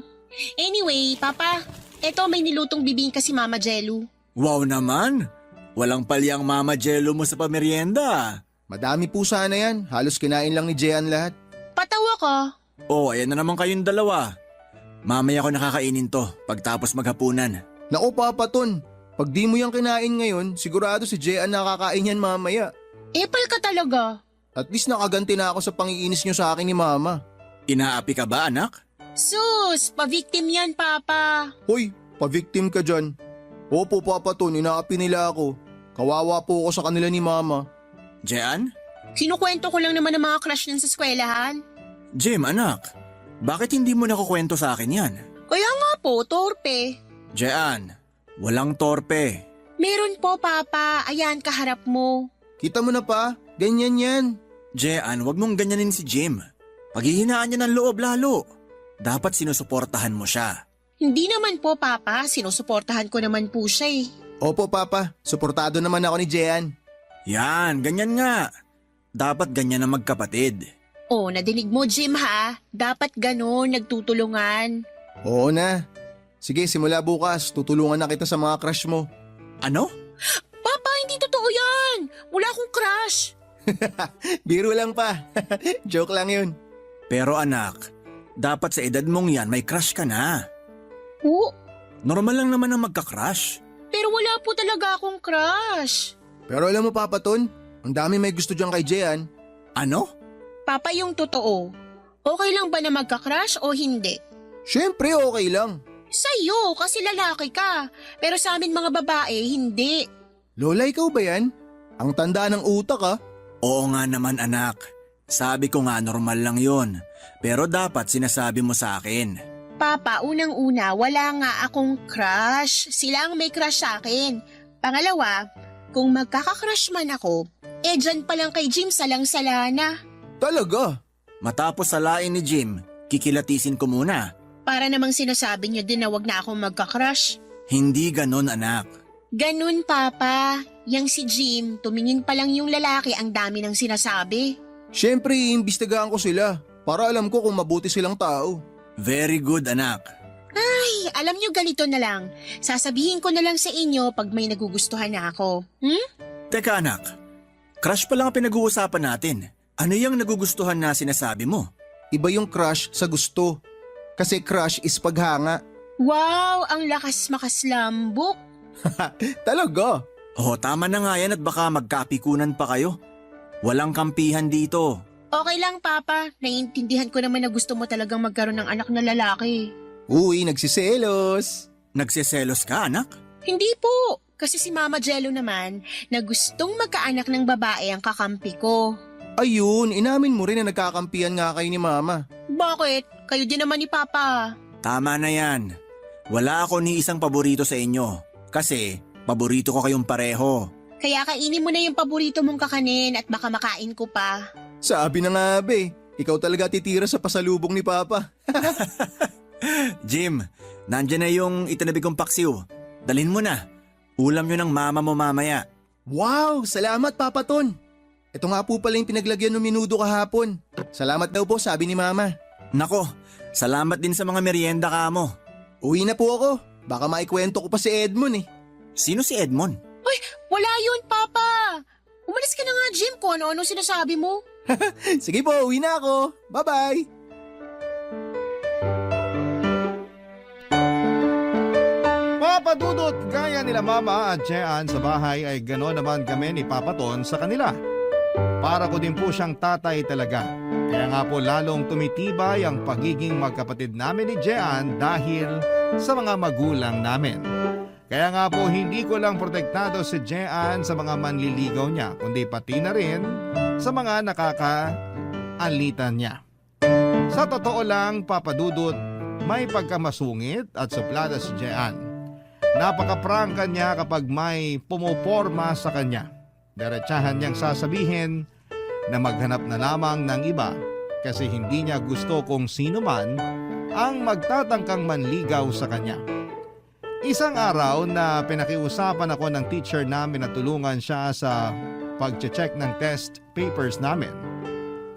Anyway, Papa, eto may nilutong bibingka si Mama Jello. Wow naman! Walang palyang mama jello mo sa pamerienda. Madami po sana yan, halos kinain lang ni Jean lahat. Patawa ka. Oh, ayan na naman kayong dalawa. Mamaya ko nakakainin to pagtapos maghapunan. Naku Papa Ton, pag di mo yan kinain ngayon, sigurado si Jean nakakain yan mamaya. Epal ka talaga. At least nakaganti na ako sa pangiinis niyo sa akin ni Mama. Inaapi ka ba anak? Sus, pa-victim yan, Papa. Hoy, pa-victim ka dyan. Opo Papa Ton, inaapi nila ako. Kawawa po ako sa kanila ni Mama. Jean? Kinukwento ko lang naman ang mga crush nun sa eskwelahan. Jim anak, bakit hindi mo nakukwento sa akin yan? Kaya nga po, torpe. Jean, walang torpe. Meron po, Papa. Ayan, kaharap mo. Kita mo na pa, ganyan yan. Jean, wag mong ganyanin si Jim. Paghihinaan niya ng loob lalo. Dapat sinusuportahan mo siya. Hindi naman po, Papa. Sinusuportahan ko naman po siya eh. Opo Papa, suportado naman ako ni Jean. Yan, ganyan nga. Dapat ganyan ang magkapatid. Oh, nadinig mo, Jim, ha? Dapat ganon, nagtutulungan. Oo na. Sige, simula bukas, tutulungan na kita sa mga crush mo. Ano? Papa, hindi totoo yan. Wala akong crush. Biro lang pa. Joke lang yun. Pero anak, dapat sa edad mong yan may crush ka na. Oo, Normal lang naman ang magka-crush. pero wala po talaga akong crush. Pero alam mo Papa Ton, ang dami may gusto dyan kay Jean. Ano? Papa, yung totoo. Okay lang ba na magka-crush o hindi? Siyempre okay lang. Sa'yo, kasi lalaki ka. Pero sa amin mga babae, hindi. Lola, ikaw ba yan? Ang tanda ng utak ah. Oo nga naman anak. Sabi ko nga normal lang yon. Pero dapat sinasabi mo sa akin. Papa, unang-una, wala nga akong crush. Sila ang may crush sa akin. Pangalawa, kung magkaka-crush man ako, dyan pa lang kay Jim salang-sala na. Talaga? Matapos salain ni Jim, kikilatisin ko muna. Para namang sinasabi niyo din na wag na akong magka-crush. Hindi ganon anak. Ganun, Papa. Yang si Jim, tumingin pa lang yung lalaki, ang dami ng sinasabi. Siyempre, iimbestigahan ko sila para alam ko kung mabuti silang tao. Very good anak. Ay, alam nyo ganito na lang. Sasabihin ko na lang sa inyo pag may nagugustuhan na ako. Teka anak, crush pa lang ang pinag-uusapan natin. Ano yung nagugustuhan na sinasabi mo? Iba yung crush sa gusto. Kasi crush is paghanga. Wow, ang lakas makaslambok. Talaga? Oh, tama na nga yan at baka magkapikunan pa kayo. Walang kampihan dito. Okay lang, Papa. Naiintindihan ko naman na gusto mo talagang magkaroon ng anak na lalaki. Uy, nagsiselos. Nagseselos ka, anak? Hindi po. Kasi si Mama Jello naman na gustong magkaanak ng babae ang kakampi ko. Ayun, inamin mo rin na nagkakampihan nga kayo ni Mama. Bakit? Kayo din naman ni Papa. Tama na yan. Wala ako ni isang paborito sa inyo. Kasi paborito ko kayong pareho. Kaya kainin mo na yung paborito mong kakanin at baka makain ko pa. Sabi na nga be, ikaw talaga titira sa pasalubong ni Papa. Jim, nandyan na yung itinabi kong paksiw. Dalhin mo na. Ulam nyo ng mama mo mamaya. Wow, salamat Papa Ton. Ito nga po pala yung pinaglagyan ng minudo kahapon. Salamat daw po, sabi ni Mama. Nako, salamat din sa mga merienda ka mo. Uwi na po ako. Baka maikwento ko pa si Edmond eh. Sino si Edmond? Ay, wala yun, Papa. Umalis ka na nga, Jim, kung ano-ano sinasabi mo. Sige po, uwi na ako. Bye-bye. Papa Dudut, gaya nila Mama at Jean sa bahay ay gano'n naman kami ni Papa Ton sa kanila. Para ko din po siyang tatay talaga. Kaya nga po lalong tumitibay ang pagiging magkapatid namin ni Jean dahil sa mga magulang namin. Kaya nga po hindi ko lang protektado si Jean sa mga manliligaw niya, kundi pati na rin sa mga nakakaalitan niya. Sa totoo lang, Papa Dudut, may pagkamasungit at suplada si Jean. Napaka-prangka niya kapag may pumuporma sa kanya. Diretsahan niyang sasabihin na maghanap na lamang ng iba kasi hindi niya gusto kung sino man ang magtatangkang manligaw sa kanya. Isang araw na pinakiusapan ako ng teacher namin na tulungan siya sa pag-check ng test papers namin.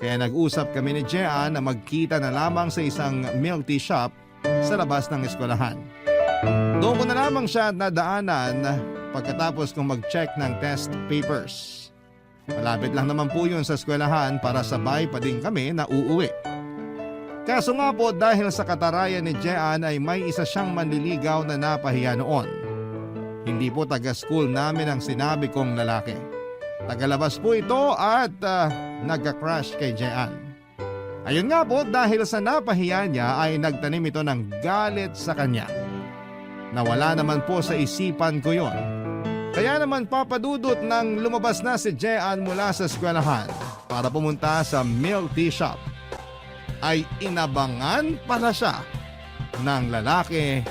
Kaya nag-usap kami ni Jean na magkita na lamang sa isang milk tea shop sa labas ng eskwelahan. Doon ko na lamang siya nadaanan pagkatapos kong mag-check ng test papers. Malapit lang naman po yun sa eskwelahan para sabay pa din kami na uuwi. Kaso nga po dahil sa katarayan ni Jean ay may isa siyang manliligaw na napahiya noon. Hindi po taga-school namin ang sinabi kong lalaki. Tagalabas po ito at nagka-crush kay Jean. Ayun nga po dahil sa napahiya niya ay nagtanim ito ng galit sa kanya. Nawala naman po sa isipan ko yon. Kaya naman papadudot nang lumabas na si Jean mula sa eskwelahan para pumunta sa milk tea shop, ay inabangan pala siya ng lalaki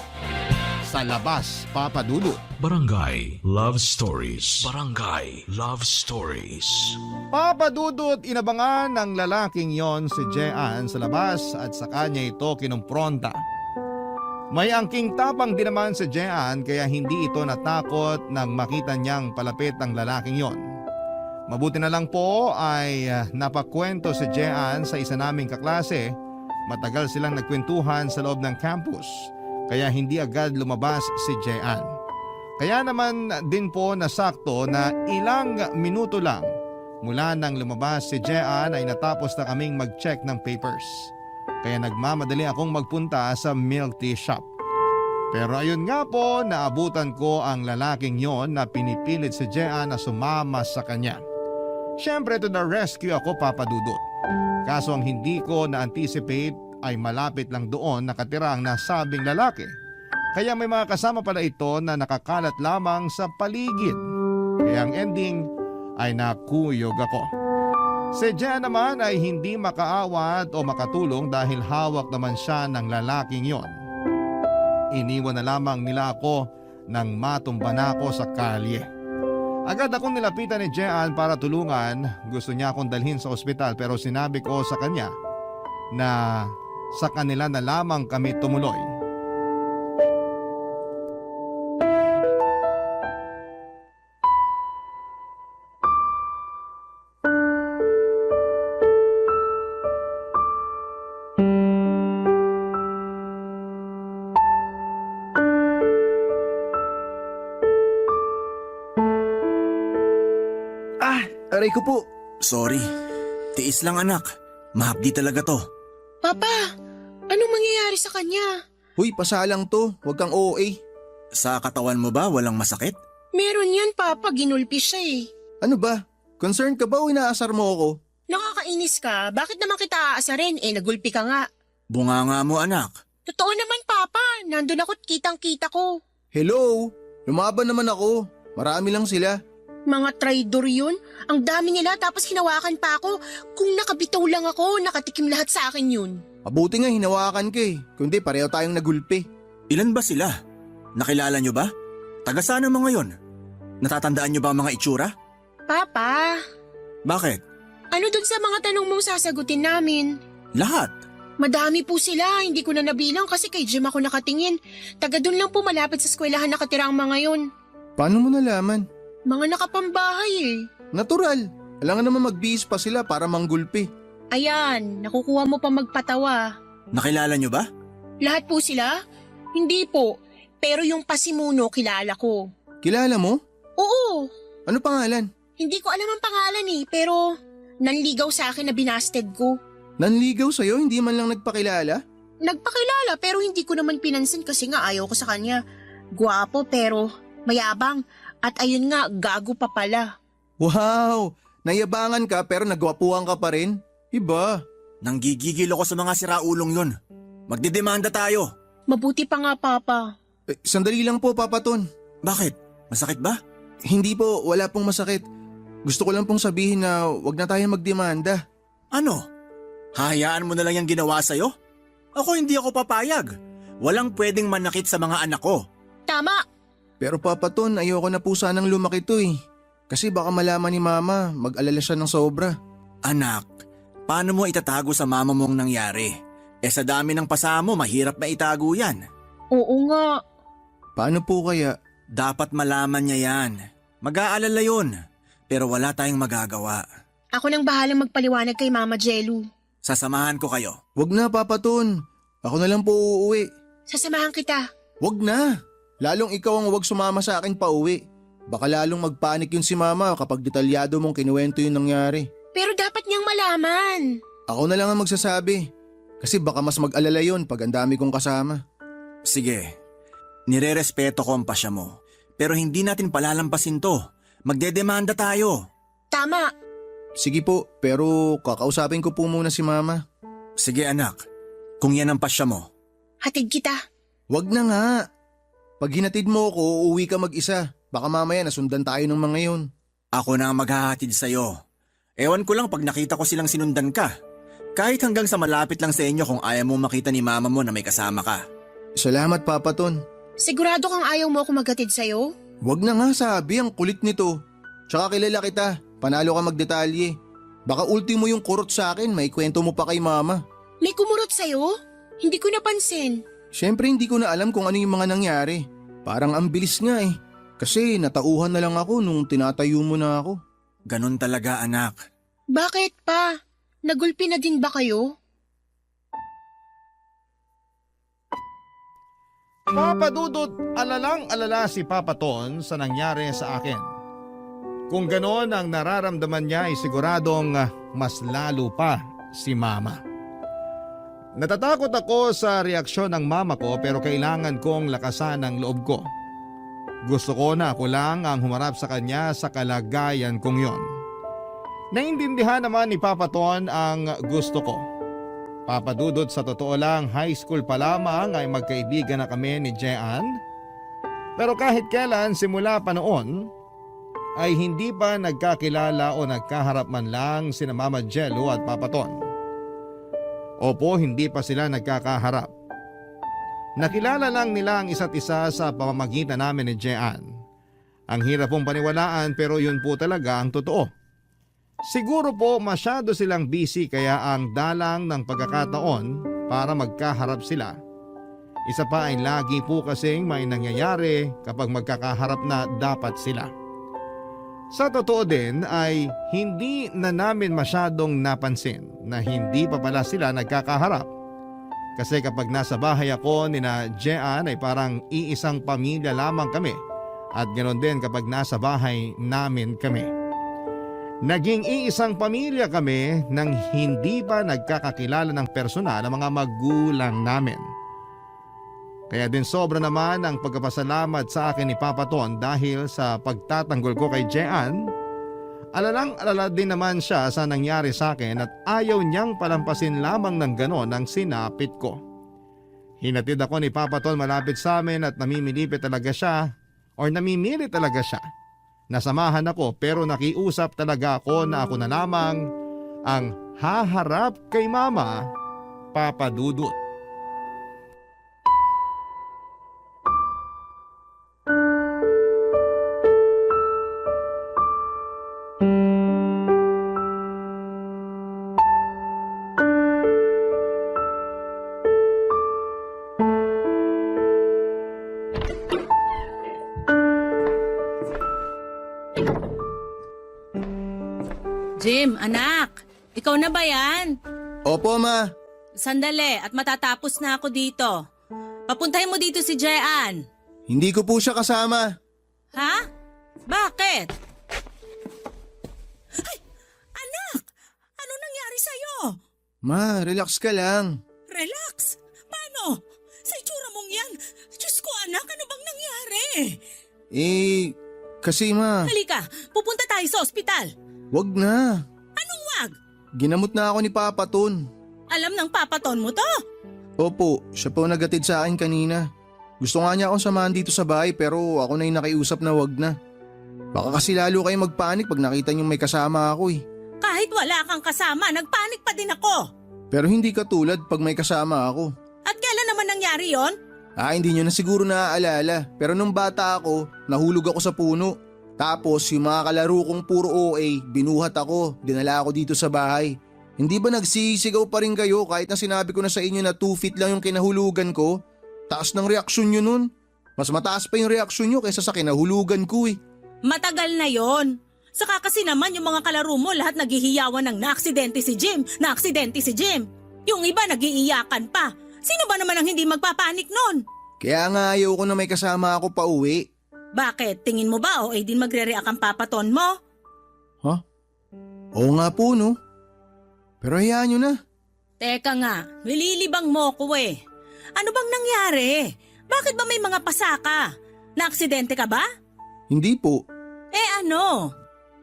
sa labas, papadudot. Barangay Love Stories. Barangay Love Stories. Papadudot, inabangan ng lalaking yon si Jean sa labas at sa kanya ito kinumpronta. May angking tapang din naman si Jean kaya hindi ito natakot nang makita niyang palapit ang lalaking yon. Mabuti na lang po ay napakwento si Jean sa isa naming kaklase. Matagal silang nagkwentuhan sa loob ng campus kaya hindi agad lumabas si Jean. Kaya naman din po nasakto na ilang minuto lang mula nang lumabas si Jean ay natapos na kaming mag-check ng papers. Kaya nagmamadali akong magpunta sa milk tea shop. Pero ayun nga po, naabutan ko ang lalaking yon na pinipilit si Jean na sumama sa kanya. Siyempre to the rescue ako, papadudot. Kaso ang hindi ko na-anticipate ay malapit lang doon nakatira ang nasabing lalaki. Kaya may mga kasama pala ito na nakakalat lamang sa paligid. Kaya ang ending ay nakuyog ako. Si Jean naman ay hindi makaawat o makatulong dahil hawak naman siya ng lalaking yon. Iniwan na lamang nila ako nang matumba na ako sa kalye. Agad akong nilapitan ni Jean para tulungan. Gusto niya akong dalhin sa ospital pero sinabi ko sa kanya na sa kanila na lamang kami tumuloy. aray ko po. Sorry. Tiis lang anak. Mahapdi talaga to. Papa, anong mangyayari sa kanya? Huy, pasalang to. Huwag kang OA. Sa katawan mo ba walang masakit? Meron yan, Papa. Ginulpi siya eh. Ano ba? Concerned ka ba o inaasar mo ako? Nakakainis ka. Bakit naman kita aasarin? Nagulpi ka nga. Bunganga mo anak. Totoo naman, Papa. Nandun ako't kitang-kita ko. Hello? Lumaban naman ako. Marami lang sila. Mga traidor yun. Ang dami nila tapos hinawakan pa ako. Kung nakabitaw lang ako, nakatikim lahat sa akin yun. Mabuti nga hinawakan ka eh. Kundi pareho tayong nagulpi. Ilan ba sila? Nakilala nyo ba? Taga saan ang mga yon? Natatandaan nyo ba ang mga itsura? Papa, Bakit? ano dun sa mga tanong mong sasagutin namin? Lahat. Madami po sila, hindi ko na nabilang kasi kay Jim ako nakatingin. Taga dun lang po malapit sa eskwelahan nakatira ang mga yun. Paano mo nalaman? Mga nakapambahay eh. Natural. Alangan naman magbihis pa sila para manggulpi. Ayan, nakukuha mo pa magpatawa. Nakilala nyo ba? Lahat po sila? Hindi po, pero yung pasimuno kilala ko. Kilala mo? Oo, Ano pangalan? hindi ko alam ang pangalan eh, pero nanligaw sa akin na binasted ko. Nanligaw sa'yo, hindi man lang nagpakilala? Nagpakilala pero hindi ko naman pinansin kasi nga ayaw ko sa kanya. Guwapo pero mayabang at ayun nga gago pa pala. Wow! Nayabangan ka pero nagwapuhan ka pa rin? Iba. Nanggigigil ako sa mga siraulong yun. Magdidemanda tayo. Mabuti pa nga Papa. Sandali lang po, Papa Ton. Bakit? Masakit ba? Hindi po, wala pong masakit. Gusto ko lang pong sabihin na wag na tayo magdemanda. Ano? Hahayaan mo na lang yung ginawa sa'yo? Ako hindi ako papayag. Walang pwedeng manakit sa mga anak ko. Tama! Pero Papa Ton, ayoko na po sanang lumaki to eh. Kasi baka malaman ni Mama, mag-alala siya ng sobra. Anak, paano mo itatago sa mama mong nangyari? Sa dami ng pasamo, mahirap na itago yan. Oo nga. Paano po kaya? Dapat malaman niya yan. Mag-aalala yun. Pero wala tayong magagawa. Ako nang bahalang magpaliwanag kay Mama Jelu. Sasamahan ko kayo. Wag na, Papa Ton. Ako na lang po uuwi. Sasamahan kita. Wag na. Lalong ikaw ang wag sumama sa akin pa uwi. Baka lalong magpanik yun si Mama kapag detalyado mong kinuwento yung nangyari. Pero dapat niyang malaman. Ako na lang ang magsasabi. Kasi baka mas mag-alala yun pag ang dami kong kasama. Sige, nirerespeto ko ang pasya mo. Pero hindi natin palalampasin to. Magdedemanda tayo. Tama. Sige po, pero kakausapin ko po muna si Mama. Sige anak, kung yan ang pasya mo. Hatid kita. Wag na nga. Pag hinatid mo ako, uuwi ka mag-isa. Baka mamaya nasundan tayo ng mga yun. Ako na ang maghahatid sa'yo. Ewan ko lang pag nakita ko silang sinundan ka. Kahit hanggang sa malapit lang sa inyo kung ayaw mo makita ni mama mo na may kasama ka. Salamat, Papa Ton. Sigurado kang ayaw mo ako maghatid sa'yo? Wag na nga sabi, ang kulit nito. Tsaka kilala kita, panalo ka magdetalye. Baka ultimo yung kurot sa akin, may kwento mo pa kay Mama. May kumurot sa'yo? Hindi ko napansin. Siyempre hindi ko na alam kung ano yung mga nangyari. Parang ang bilis nga eh. Kasi natauhan na lang ako nung tinatayo mo na ako. Ganon talaga anak. Bakit pa? Nagulpi na din ba kayo? Papa Dudut, alalang-alala si Papa Ton sa nangyari sa akin. Kung ganon ang nararamdaman niya ay siguradong mas lalo pa si Mama. Natatakot ako sa reaksyon ng mama ko pero kailangan kong lakasan ang loob ko. Gusto ko na ako lang ang humarap sa kanya sa kalagayan kong yon. Naintindihan naman ni Papa Ton ang gusto ko. Papa Dudut, sa totoo lang, high school pa lamang ay magkaibigan na kami ni Jean. Pero kahit kailan simula pa noon, ay hindi pa nagkakilala o nagkaharap man lang sina Mama Jello at Papa Ton. Opo, hindi pa sila nagkakaharap. Nakilala lang nila ang isa't isa sa pamamagitan namin ni Jean. Ang hirap pong paniwalaan pero yun po talaga ang totoo. Siguro po masyado silang busy kaya ang dalang ng pagkakataon para magkaharap sila. Isa pa ay lagi po kasing may nangyayari kapag magkakaharap na dapat sila. Sa totoo din ay hindi na namin masyadong napansin na hindi pa pala sila nagkakaharap. Kasi kapag nasa bahay ako nina Jean ay parang iisang pamilya lamang kami at ganoon din kapag nasa bahay namin kami. Naging iisang pamilya kami nang hindi pa nagkakakilala ng personal ang mga magulang namin. Kaya din sobra naman ang pagpapasalamat sa akin ni Papa Ton dahil sa pagtatanggol ko kay Jean. Alalang-alala din naman siya sa nangyari sa akin at ayaw niyang palampasin lamang ng ganon ang sinapit ko. Hinatid ako ni Papa Ton malapit sa amin at namimili talaga siya. Nasamahan ako pero nakiusap talaga ako na ako na lamang ang haharap kay Mama, Papa Dudut. Jim, anak, ikaw na ba yan? Opo, Ma. Sandali at matatapos na ako dito. Papuntahin mo dito si Jean. Hindi ko po siya kasama. Ha? Bakit? Ay, anak! Ano nangyari sa'yo? Ma, relax ka lang. Relax. Paano? Sa itsura mong yan. Diyos ko, anak, ano bang nangyari? Kasi Ma, Halika, pupunta tayo sa ospital. wag na. Anong wag? Ginamot na ako ni Papa Ton. Alam ng papaton mo to? Opo, siya po nagatid sa akin kanina. Gusto nga niya akong samahan dito sa bahay pero ako na yung nakiusap na wag na. Baka kasi lalo kayo magpanik pag nakita niyong may kasama ako eh. Kahit wala kang kasama, nagpanik pa din ako. Pero hindi katulad pag may kasama ako. At kailan naman nangyari yon? Hindi niyo na siguro naaalala pero nung bata ako, nahulog ako sa puno. Tapos yung mga kalaro kong puro OA, binuhat ako, dinala ako dito sa bahay. Hindi ba nagsisigaw pa rin kayo kahit na sinabi ko na sa inyo na 2 feet lang yung kinahulugan ko? Taas ng reaksyon nyo nun. Mas mataas pa yung reaksyon nyo kaysa sa kinahulugan ko eh. Matagal na yon. Saka kasi naman yung mga kalaro mo lahat naghihiyawan ng naaksidente si Jim, naaksidente si Jim. Yung iba nagiiyakan pa. Sino ba naman ang hindi magpapanik nun? Kaya nga ayaw ko na may kasama ako pa uwi. Bakit? Tingin mo ba o din magre-react ang papaton mo? Oo nga po no. Pero hayaan nyo na. Teka nga, nililibang mo ko eh. Ano bang nangyari? Bakit ba may mga pasaka? Naaksidente ka ba? Hindi po. Ano?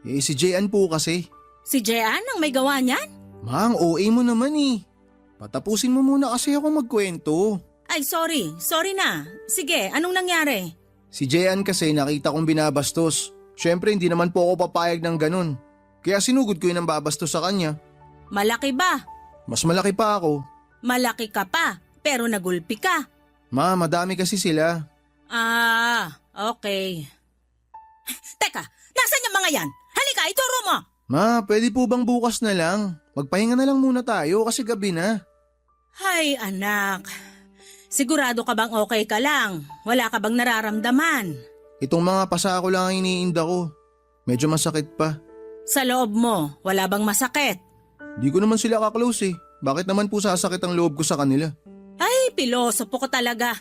Si Jean po kasi. Si Jean ang may gawa niyan? Ma, ang OA mo naman eh. Patapusin mo muna kasi ako magkwento. Ay sorry na. Sige, anong nangyari? Si Jean kasi nakita kong binabastos. Siyempre hindi naman po ako papayag ng ganun. Kaya sinugod ko yun ang babastos sa kanya. Malaki ba? Mas malaki pa ako. Malaki ka pa, pero nagulpi ka. Ma, madami kasi sila. Okay. Teka, nasan yung mga yan? Halika, ituro mo! Ma, pwede po bang bukas na lang? Magpahinga na lang muna tayo kasi gabi na. Hay anak, sigurado ka bang okay ka lang? Wala ka bang nararamdaman? Itong mga pasako lang ang iniinda ko. Medyo masakit pa. Sa loob mo, wala bang masakit? Di ko naman sila kaklose eh. Bakit naman po sasakit ang loob ko sa kanila? Ay, pilosopo ko talaga.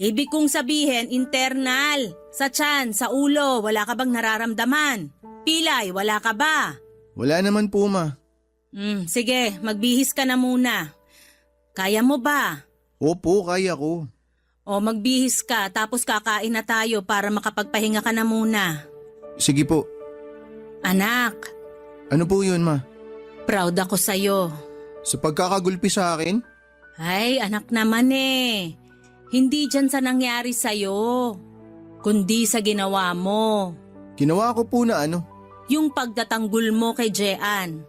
Ibig kong sabihin, internal. Sa tiyan, sa ulo, wala ka bang nararamdaman? Pilay, wala ka ba? Wala naman po ma. Sige, magbihis ka na muna. Kaya mo ba? Opo, kaya ko. O magbihis ka tapos kakain na tayo para makapagpahinga ka na muna. Sige po. Anak, Ano po yun ma? proud ako sa'yo. Sa pagkakagulpi sa akin? Ay, anak naman eh. Hindi dyan sa nangyari sa'yo, kundi sa ginawa mo. Ginawa ko po na ano? Yung pagtatanggol mo kay Jean.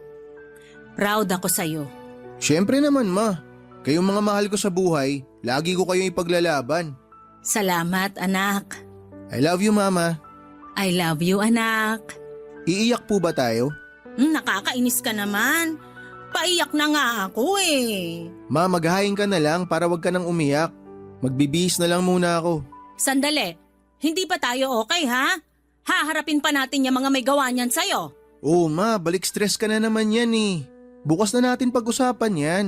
Proud ako sa'yo. Siyempre naman ma. Kayong mga mahal ko sa buhay, lagi ko kayong ipaglalaban. Salamat, anak. I love you mama. I love you, anak. Iiyak po ba tayo? Nakakainis ka naman. Paiyak na nga ako eh. Ma, maghahain ka na lang para wag ka nang umiyak. Magbibihis na lang muna ako. Sandali, hindi pa tayo okay ha? Haharapin pa natin yung mga may gawa niyan sa'yo. Oo ma, balik stress ka na naman yan eh. Bukas na natin pag-usapan yan.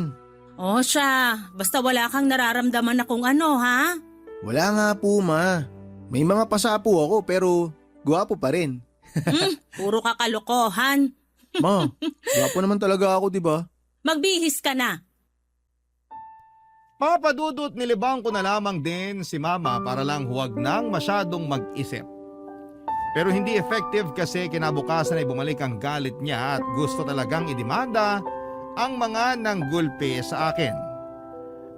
O siya, basta wala kang nararamdaman na kung ano ha? Wala nga po ma. May mga pasa po ako pero gwapo pa rin. Puro kakalokohan. Ma, gwapo naman talaga ako, di ba? Magbihis ka na. Papadudot nilibang ko na lamang din si Mama para lang huwag nang masyadong mag-isip. Pero hindi effective kasi kinabukasan ay bumalik ang galit niya at gusto talagang idemanda ang mga nanggulpi sa akin.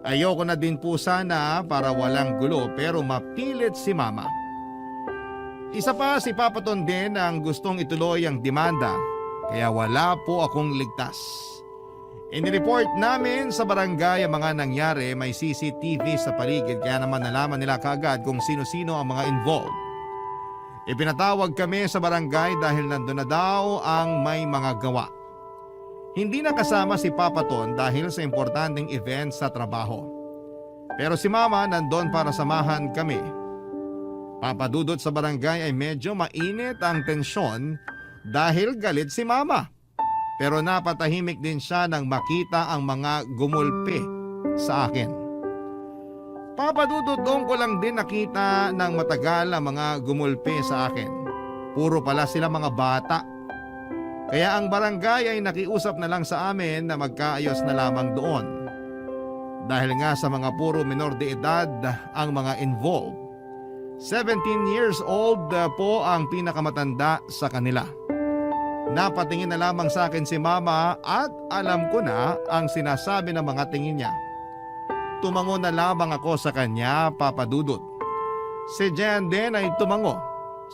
Ayoko na din po sana para walang gulo pero mapilit si Mama. Isa pa si Papaton din ang gustong ituloy ang demanda kaya wala po akong ligtas. Inireport namin sa barangay ang mga nangyari, may CCTV sa paligid kaya naman nalaman nila kaagad kung sino-sino ang mga involved. Ipinatawag kami sa barangay dahil nandun na daw ang may mga gawa. Hindi na kasama si Papaton dahil sa importanteng event sa trabaho. Pero si Mama nandun para samahan kami. Papadudot sa barangay ay medyo mainit ang tensyon dahil galit si Mama. Pero napatahimik din siya nang makita ang mga gumulpi sa akin. Papadudot doon ko lang din nakita ng matagal ang mga gumulpi sa akin. Puro pala sila mga bata. Kaya ang barangay ay nakiusap na lang sa amin na magkaayos na lamang doon. Dahil nga sa mga puro minor de edad ang mga involved. 17 years old po ang pinakamatanda sa kanila. Napatingin na lamang sa akin si Mama at alam ko na ang sinasabi ng mga tingin niya. Tumango na lamang ako sa kanya, Papadudot. Si Jen din ay tumango.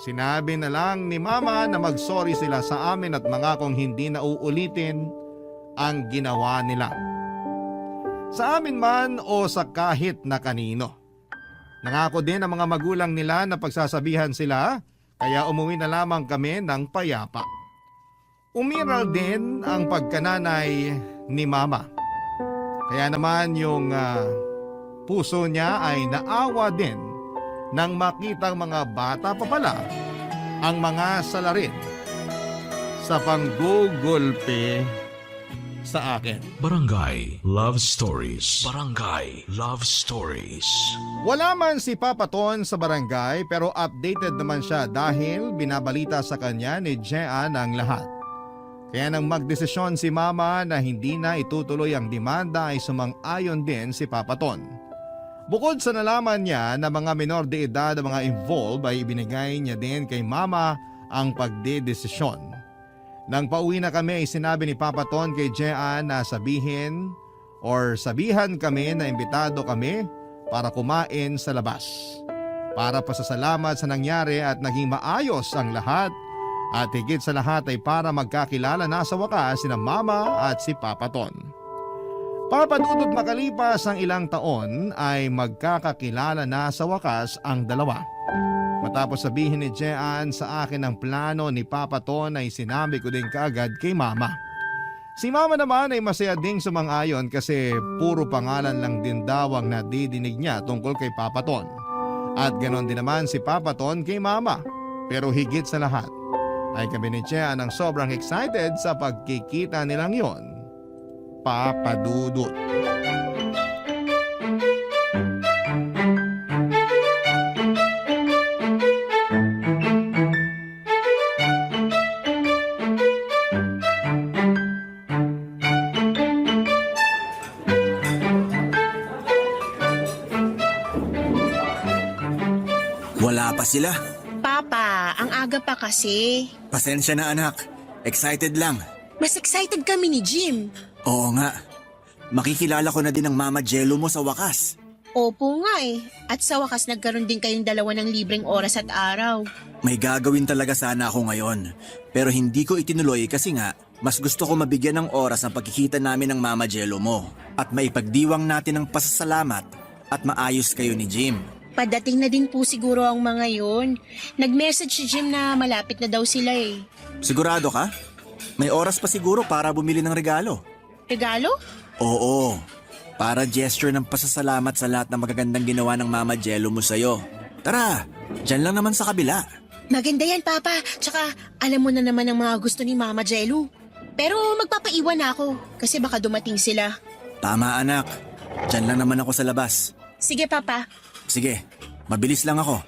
Sinabi na lang ni Mama na mag-sorry sila sa amin at mga kung hindi na uulitin ang ginawa nila. Sa amin man o sa kahit na kanino. Nangako din ang mga magulang nila na pagsasabihan sila kaya umuwi na lamang kami ng payapa. Umiral din ang pagkananay ni Mama. Kaya naman yung puso niya ay naawa din nang makitang mga bata pa pala ang mga salarin sa panggugulpi sa akin. Barangay Love Stories. Barangay Love Stories. Wala man si Papaton sa barangay pero updated naman siya dahil binabalita sa kanya ni Jean ang lahat. Kaya nang magdesisyon si Mama na hindi na itutuloy ang demanda ay sumang-ayon din si Papaton. Bukod sa nalaman niya na mga minor de edad ang mga involved ay ibinigay niya din kay Mama ang pagdedesisyon. Nang pauwi na kami ay sinabi ni Papaton kay Jean na sabihan kami na imbitado kami para kumain sa labas. Para pasasalamat sa nangyari at naging maayos ang lahat. At higit sa lahat ay para magkakilala na sa wakas sina Mama at si Papaton. Papadudot makalipas ang ilang taon ay magkakakilala na sa wakas ang dalawa. Matapos sabihin ni Jean sa akin ang plano ni Papaton ay sinabi ko din kaagad kay Mama. Si Mama naman ay masaya ding sumang-ayon kasi puro pangalan lang din daw ang nadidinig niya tungkol kay Papaton. At ganon din naman si Papaton kay Mama. Pero higit sa lahat ay kami ni Jean ang sobrang excited sa pagkikita nilang yon. Papadudot. Wala pa sila. Papa, ang aga pa kasi. Pasensya na anak. Excited lang. Mas excited kami ni Jim. Oo nga. Makikilala ko na din ang Mama Jello mo sa wakas. Opo nga eh. At sa wakas nagkaroon din kayong dalawa ng libreng oras at araw. May gagawin talaga sana ako ngayon. Pero hindi ko itinuloy kasi nga, mas gusto ko mabigyan ng oras ang pagkikita namin ng Mama Jello mo. At maipagdiwang natin ang pasasalamat at maayos kayo ni Jim. Padating na din po siguro ang mga yon. Nag-message si Jim na malapit na daw sila eh. Sigurado ka? May oras pa siguro para bumili ng regalo. Regalo? Oo. Para gesture ng pasasalamat sa lahat ng magagandang ginawa ng Mama Jello mo sa'yo. Tara, dyan lang naman sa kabila. Maganda yan, Papa. Tsaka alam mo na naman ang mga gusto ni Mama Jello. Pero magpapaiwan na ako kasi baka dumating sila. Tama anak. Dyan lang naman ako sa labas. Sige, Papa. Sige, mabilis lang ako.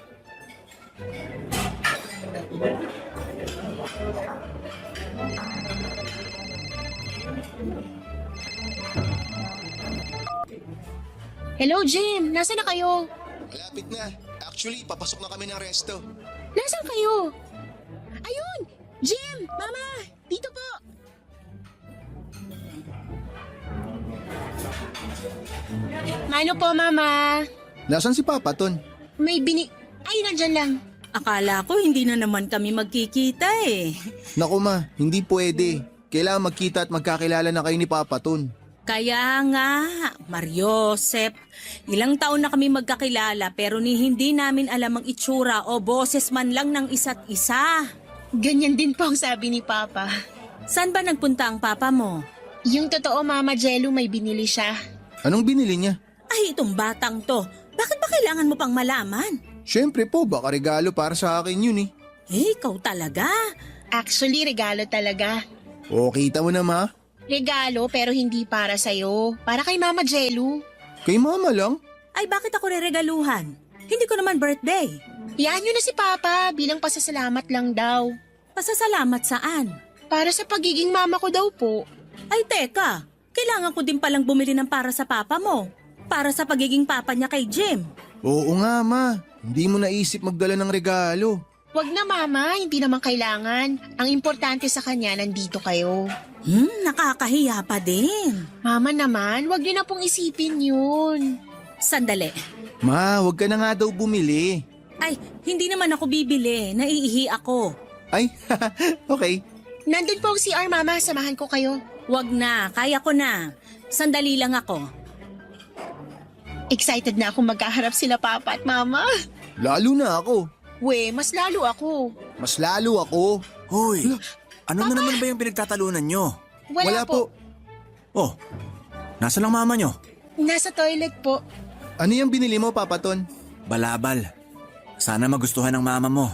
Hello, Jim. Nasaan na kayo? Malapit na. Actually, papasok na kami ng resto. Nasaan kayo? Ayun! Jim! Mama! Dito po! Ano po, Mama? Nasaan si Papa Ton? May Ay, nandyan lang. Akala ko hindi na naman kami magkikita eh. Naku ma, hindi pwede. Kailangan magkita at magkakilala na kayo ni Papa Ton. Kaya nga, Mariosep, ilang taon na kami magkakilala pero hindi namin alam ang itsura o boses man lang ng isa't isa. Ganyan din po ang sabi ni Papa. Saan ba nagpunta ang papa mo? Yung totoo, Mama Jello, may binili siya. Anong binili niya? Ay, itong batang to. Bakit ba kailangan mo pang malaman? Siyempre po, baka regalo para sa akin yun eh. Eh, ikaw talaga. Actually, regalo talaga. O, kita mo na ma. Regalo pero hindi para sa'yo. Para kay Mama Jello. Kay mama lang. Ay, bakit ako reregaluhan? Hindi ko naman birthday. Yan yun na si Papa bilang pasasalamat lang daw. Pasasalamat saan? Para sa pagiging mama ko daw po. Ay, teka. Kailangan ko din palang bumili ng para sa papa mo. Para sa pagiging papa niya kay Jim. Oo nga ma, hindi mo naisip magdala ng regalo. Wag na, Mama, hindi naman kailangan. Ang importante sa kanya, nandito kayo. Nakakahiya pa din. Mama naman, wag niyo na pong isipin yun. Sandali. Ma, wag ka na nga daw bumili. Ay, hindi naman ako bibili. Naiihi ako. Ay, okay. Nandun po ang CR, Mama. Samahan ko kayo. Wag na, kaya ko na. Sandali lang ako. Excited na akong magkaharap sila Papa at Mama. Lalo na ako. We, mas lalo ako. Mas lalo ako. Hoy, ano na naman ba yung pinagtatalunan nyo? Wala po. Oh, nasa lang mama nyo? Nasa toilet po. Ano yung binili mo, Papa Ton? Balabal. Sana magustuhan ng mama mo.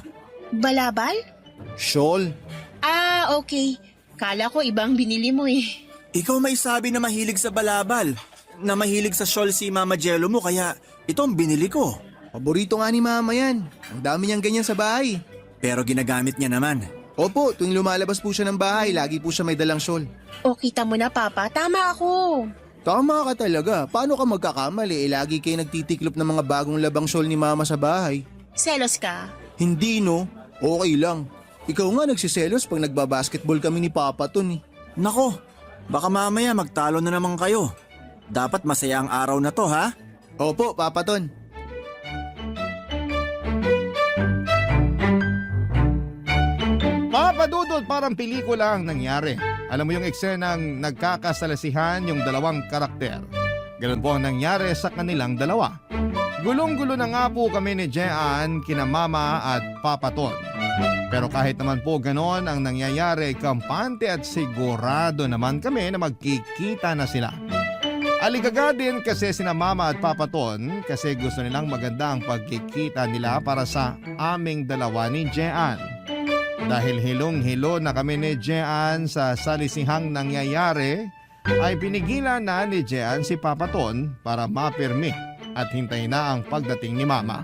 Balabal? Shawl. Ah, okay. Kala ko ibang binili mo eh. Ikaw may sabi na mahilig sa balabal. Na mahilig sa shawl si Mama Jello mo kaya ito ang binili ko. Paborito nga ni Mama yan. Ang dami niyang ganyan sa bahay. Pero ginagamit niya naman. Opo, tuwing lumalabas po siya ng bahay, lagi po siya may dalang shawl. O, kita mo na Papa, tama ako. Tama ka talaga. Paano ka magkakamali? Lagi kayo nagtitiklop ng mga bagong labang shawl ni Mama sa bahay. Selos ka? Hindi no. Okay lang. Ikaw nga nagsiselos pag nagbabasketball kami ni Papa Ton eh. Nako, baka mamaya magtalo na naman kayo. Dapat masaya ang araw na to, ha? Opo, Papa Ton. Papadudod, parang pelikula ang nangyari. Alam mo yung eksenang nagkakasalasihan yung dalawang karakter. Ganun po ang nangyari sa kanilang dalawa. Gulong-gulo na nga po kami ni Jean, kina Mama at Papa Ton. Pero kahit naman po ganon ang nangyayari, kampante at sigurado naman kami na magkikita na sila. Aligaga din kasi sina Mama at Papa Ton kasi gusto nilang maganda ang pagkikita nila para sa aming dalawa ni Jean. Dahil hilong-hilo na kami ni Jean sa salisihang nangyayari, ay pinigilan na ni Jean si Papa Ton para mapirmi at hintayin na ang pagdating ni Mama.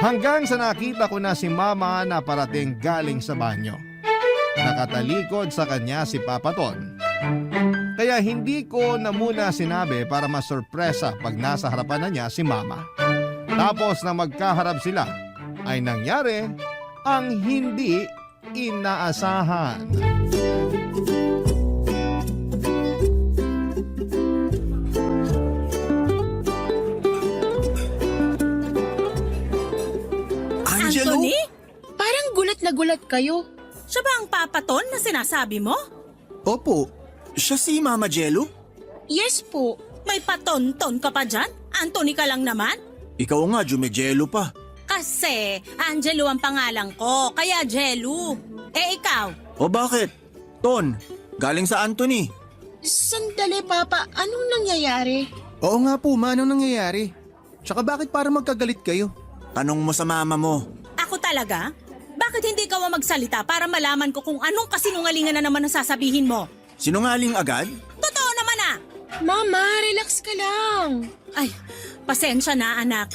Hanggang sa nakita ko na si Mama na parating galing sa banyo. Nakatalikod sa kanya si Papa Ton. Kaya hindi ko na muna sinabi para masurpresa pag nasa harapan na niya si Mama. Tapos na magkaharap sila, ay nangyari ang hindi inaasahan. Angelo? Anthony? Parang gulat na gulat kayo. Siya ba ang papaton na sinasabi mo? Opo. Siya si Mama Jello? Yes po. May paton-ton ka pa dyan? Anthony ka lang naman? Ikaw nga, Jumejelo pa. Kasi Angelo ang pangalan ko, kaya Jello. Eh ikaw? O bakit? Ton, galing sa Anthony. Sandali, Papa. Anong nangyayari? Oo nga po, Ma, anong nangyayari? Tsaka bakit para magkagalit kayo? Tanong mo sa mama mo. Ako talaga? Bakit hindi ka magsalita para malaman ko kung anong kasinungalingan na naman ang sasabihin mo? Sinungaling agad? Totoo naman ah! Mama, relax ka lang. Ay, pasensya na anak.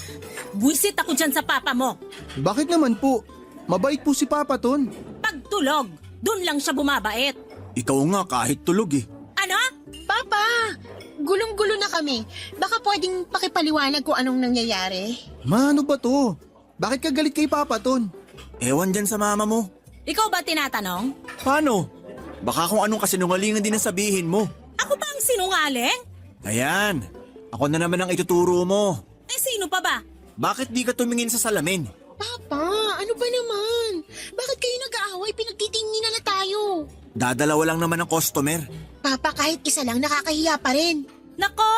Buisit ako dyan sa papa mo. Bakit naman po? Mabait po si Papa Ton. Pagtulog, dun lang siya bumabait. Ikaw nga kahit tulog eh. Ano? Papa, Gulong-gulo na kami. Baka pwedeng pakipaliwanag kung anong nangyayari. Ma, ano ba to? Bakit ka galit kay Papa Ton? Ewan dyan sa mama mo. Ikaw ba tinatanong? Paano? Baka kung anong kasinungalingan din ang sabihin mo. Ako ba ang sinungaling? Ayan, ako na naman ang ituturo mo. Eh sino pa ba? Bakit di ka tumingin sa salamin? Papa, ano ba naman? Bakit kayo nag-aaway? Pinagtitinginan na tayo. Dadalawa lang naman ang customer. Papa, kahit isa lang nakakahiya pa rin. Nako!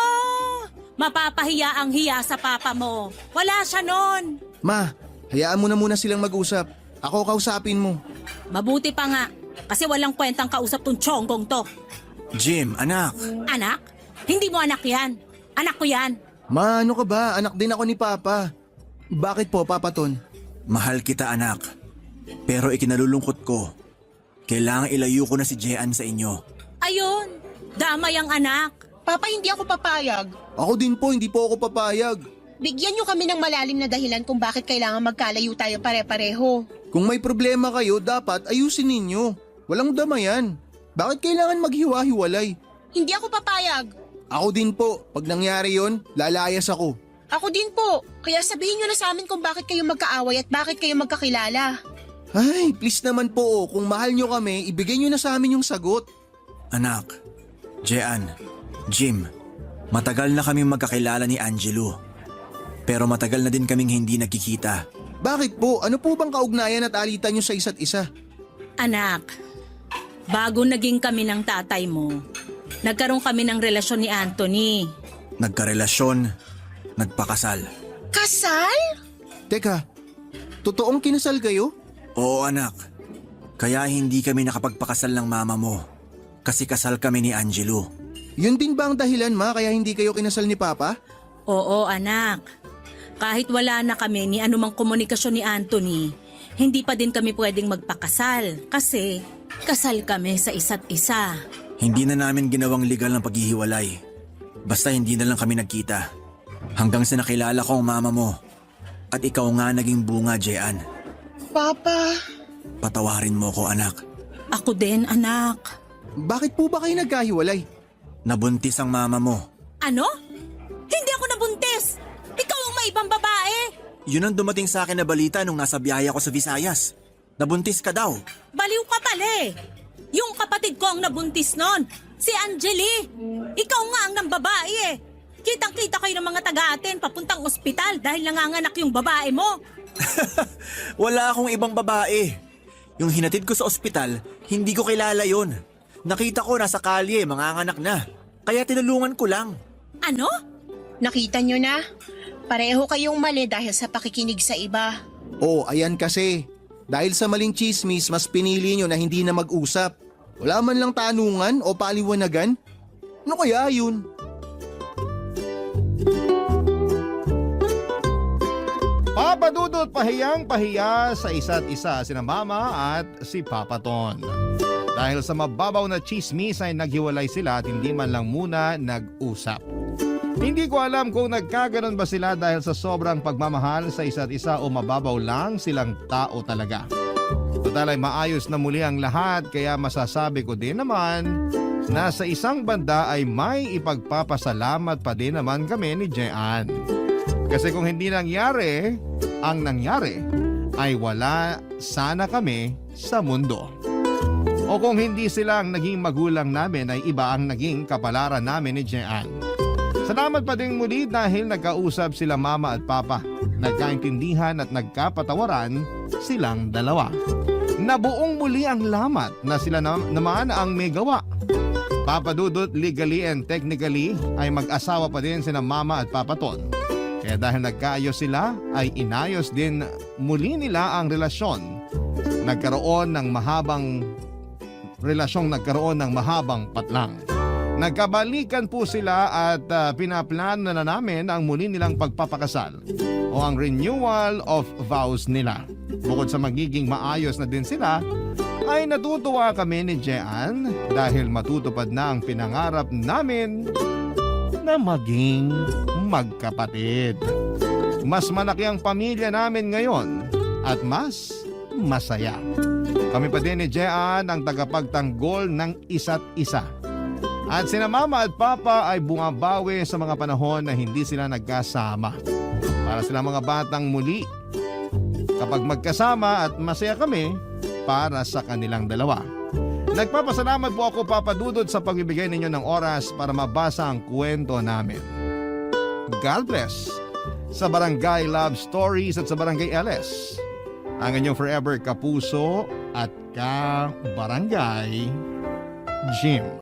Mapapahiya ang hiya sa papa mo. Wala siya nun. Ma, hayaan mo na muna silang mag-usap. Ako kausapin mo. Mabuti pa nga. Kasi walang kwentang kausap tong tiyonggong to. Jim, anak. Anak? Hindi mo anak yan. Anak ko yan. Ma, ano ka ba? Anak din ako ni Papa. Bakit po, Papa Ton? Mahal kita, anak. Pero ikinalulungkot ko. Kailangan ilayo ko na si Jean sa inyo. Ayun. Damay ang anak. Papa, hindi ako papayag. Ako din po, hindi po ako papayag. Bigyan niyo kami ng malalim na dahilan kung bakit kailangan magkalayo tayo pare-pareho. Kung may problema kayo, dapat ayusin ninyo. Walang damayan. Bakit kailangan maghiwa-hiwalay? Hindi ako papayag. Ako din po, pag nangyari yon, lalayas ako. Ako din po. Kaya sabihin niyo na sa amin kung bakit kayo magkaaway at bakit kayo magkakilala. Ay, please naman po, kung mahal nyo kami, ibigay nyo na sa amin yung sagot. Anak, Jean, Jim, matagal na kaming magkakilala ni Angelo. Pero matagal na din kaming hindi nagkikita. Bakit po? Ano po bang kaugnayan at alitan nyo sa isa't isa? Anak, bago naging kami ng tatay mo, nagkaroon kami ng relasyon ni Anthony. Nagkarelasyon, nagpakasal. Kasal? Teka, totoong kinasal kayo? Oo, anak. Kaya hindi kami nakapagpakasal ng mama mo. Kasi kasal kami ni Angelo. Yun din ba ang dahilan, ma, kaya hindi kayo kinasal ni Papa? Oo, anak. Kahit wala na kami ni anumang komunikasyon ni Anthony, hindi pa din kami pwedeng magpakasal kasi kasal kami sa isa't isa. Hindi na namin ginawang legal ng paghihiwalay. Basta hindi na lang kami nagkita. Hanggang sa nakilala ko ang mama mo. At ikaw nga naging bunga, Jean. Papa. Patawarin mo ko, anak. Ako din, anak. Bakit po ba kayo nagkahiwalay? Nabuntis ang mama mo. Ano? Hindi ako nabuntis! Ikaw ang may ibang babae! Yun ang dumating sa akin na balita nung nasa biyahe ako sa Visayas. Nabuntis ka daw. Baliw ka pala eh! Yung kapatid ko ang nabuntis nun, si Angeli! Ikaw nga ang nambabae eh! Kitang-kita kayo ng mga taga-atin papuntang ospital dahil nanganganak yung babae mo. Wala akong ibang babae. Yung hinatid ko sa ospital, hindi ko kilala yon. Nakita ko nasa kalye, manganganak na. Kaya tinulungan ko lang. Ano? Nakita niyo na? Pareho kayong mali dahil sa pakikinig sa iba. Oh, ayan kasi. Dahil sa maling chismis, mas pinili nyo na hindi na mag-usap. Wala man lang tanungan o paliwanagan. Ano kaya yun? Papadudot pahiyang pahiya sa isa't isa sina Mama at si Papa Ton. Dahil sa mababaw na chismis ay naghiwalay sila at hindi man lang muna nag-usap. Hindi ko alam kung nagkaganon ba sila dahil sa sobrang pagmamahal sa isa't isa o mababaw lang silang tao talaga. Total ay maayos na muli ang lahat kaya masasabi ko din naman na sa isang banda ay may ipagpapasalamat pa din naman kami ni Jean. Kasi kung hindi nangyari, ang nangyari ay wala sana kami sa mundo. O kung hindi sila ang naging magulang namin ay iba ang naging kapalaran namin ni Jean. Salamat pa din muli dahil nagkausap sila Mama at Papa. Nagkaintindihan at nagkapatawaran silang dalawa. Nabuong muli ang lamat na sila naman ang may gawa. Papa Dudut, legally and technically ay mag-asawa pa din sina Mama at Papa Ton. Kaya dahil nagkaayos sila ay inayos din muli nila ang relasyon. Nagkaroon ng mahabang patlang. Nagkabalikan po sila at pinaplano na namin ang muli nilang pagpapakasal o ang renewal of vows nila. Bukod sa magiging maayos na din sila, ay natutuwa kami ni Jean dahil matutupad na ang pinangarap namin na maging magkapatid. Mas malaki ang pamilya namin ngayon at mas masaya. Kami pa din ni Jean ang tagapagtanggol ng isa't isa. At sina mama at papa ay bumabawi sa mga panahon na hindi sila nagkasama. Para sila mga batang muli. Kapag magkasama at masaya kami para sa kanilang dalawa. Nagpapasalamat po ako, Papa Dudut, sa pagbibigay ninyo ng oras para mabasa ang kwento namin. God bless sa Barangay Love Stories at sa Barangay LS. Ang inyong forever kapuso at ka-barangay, Jim.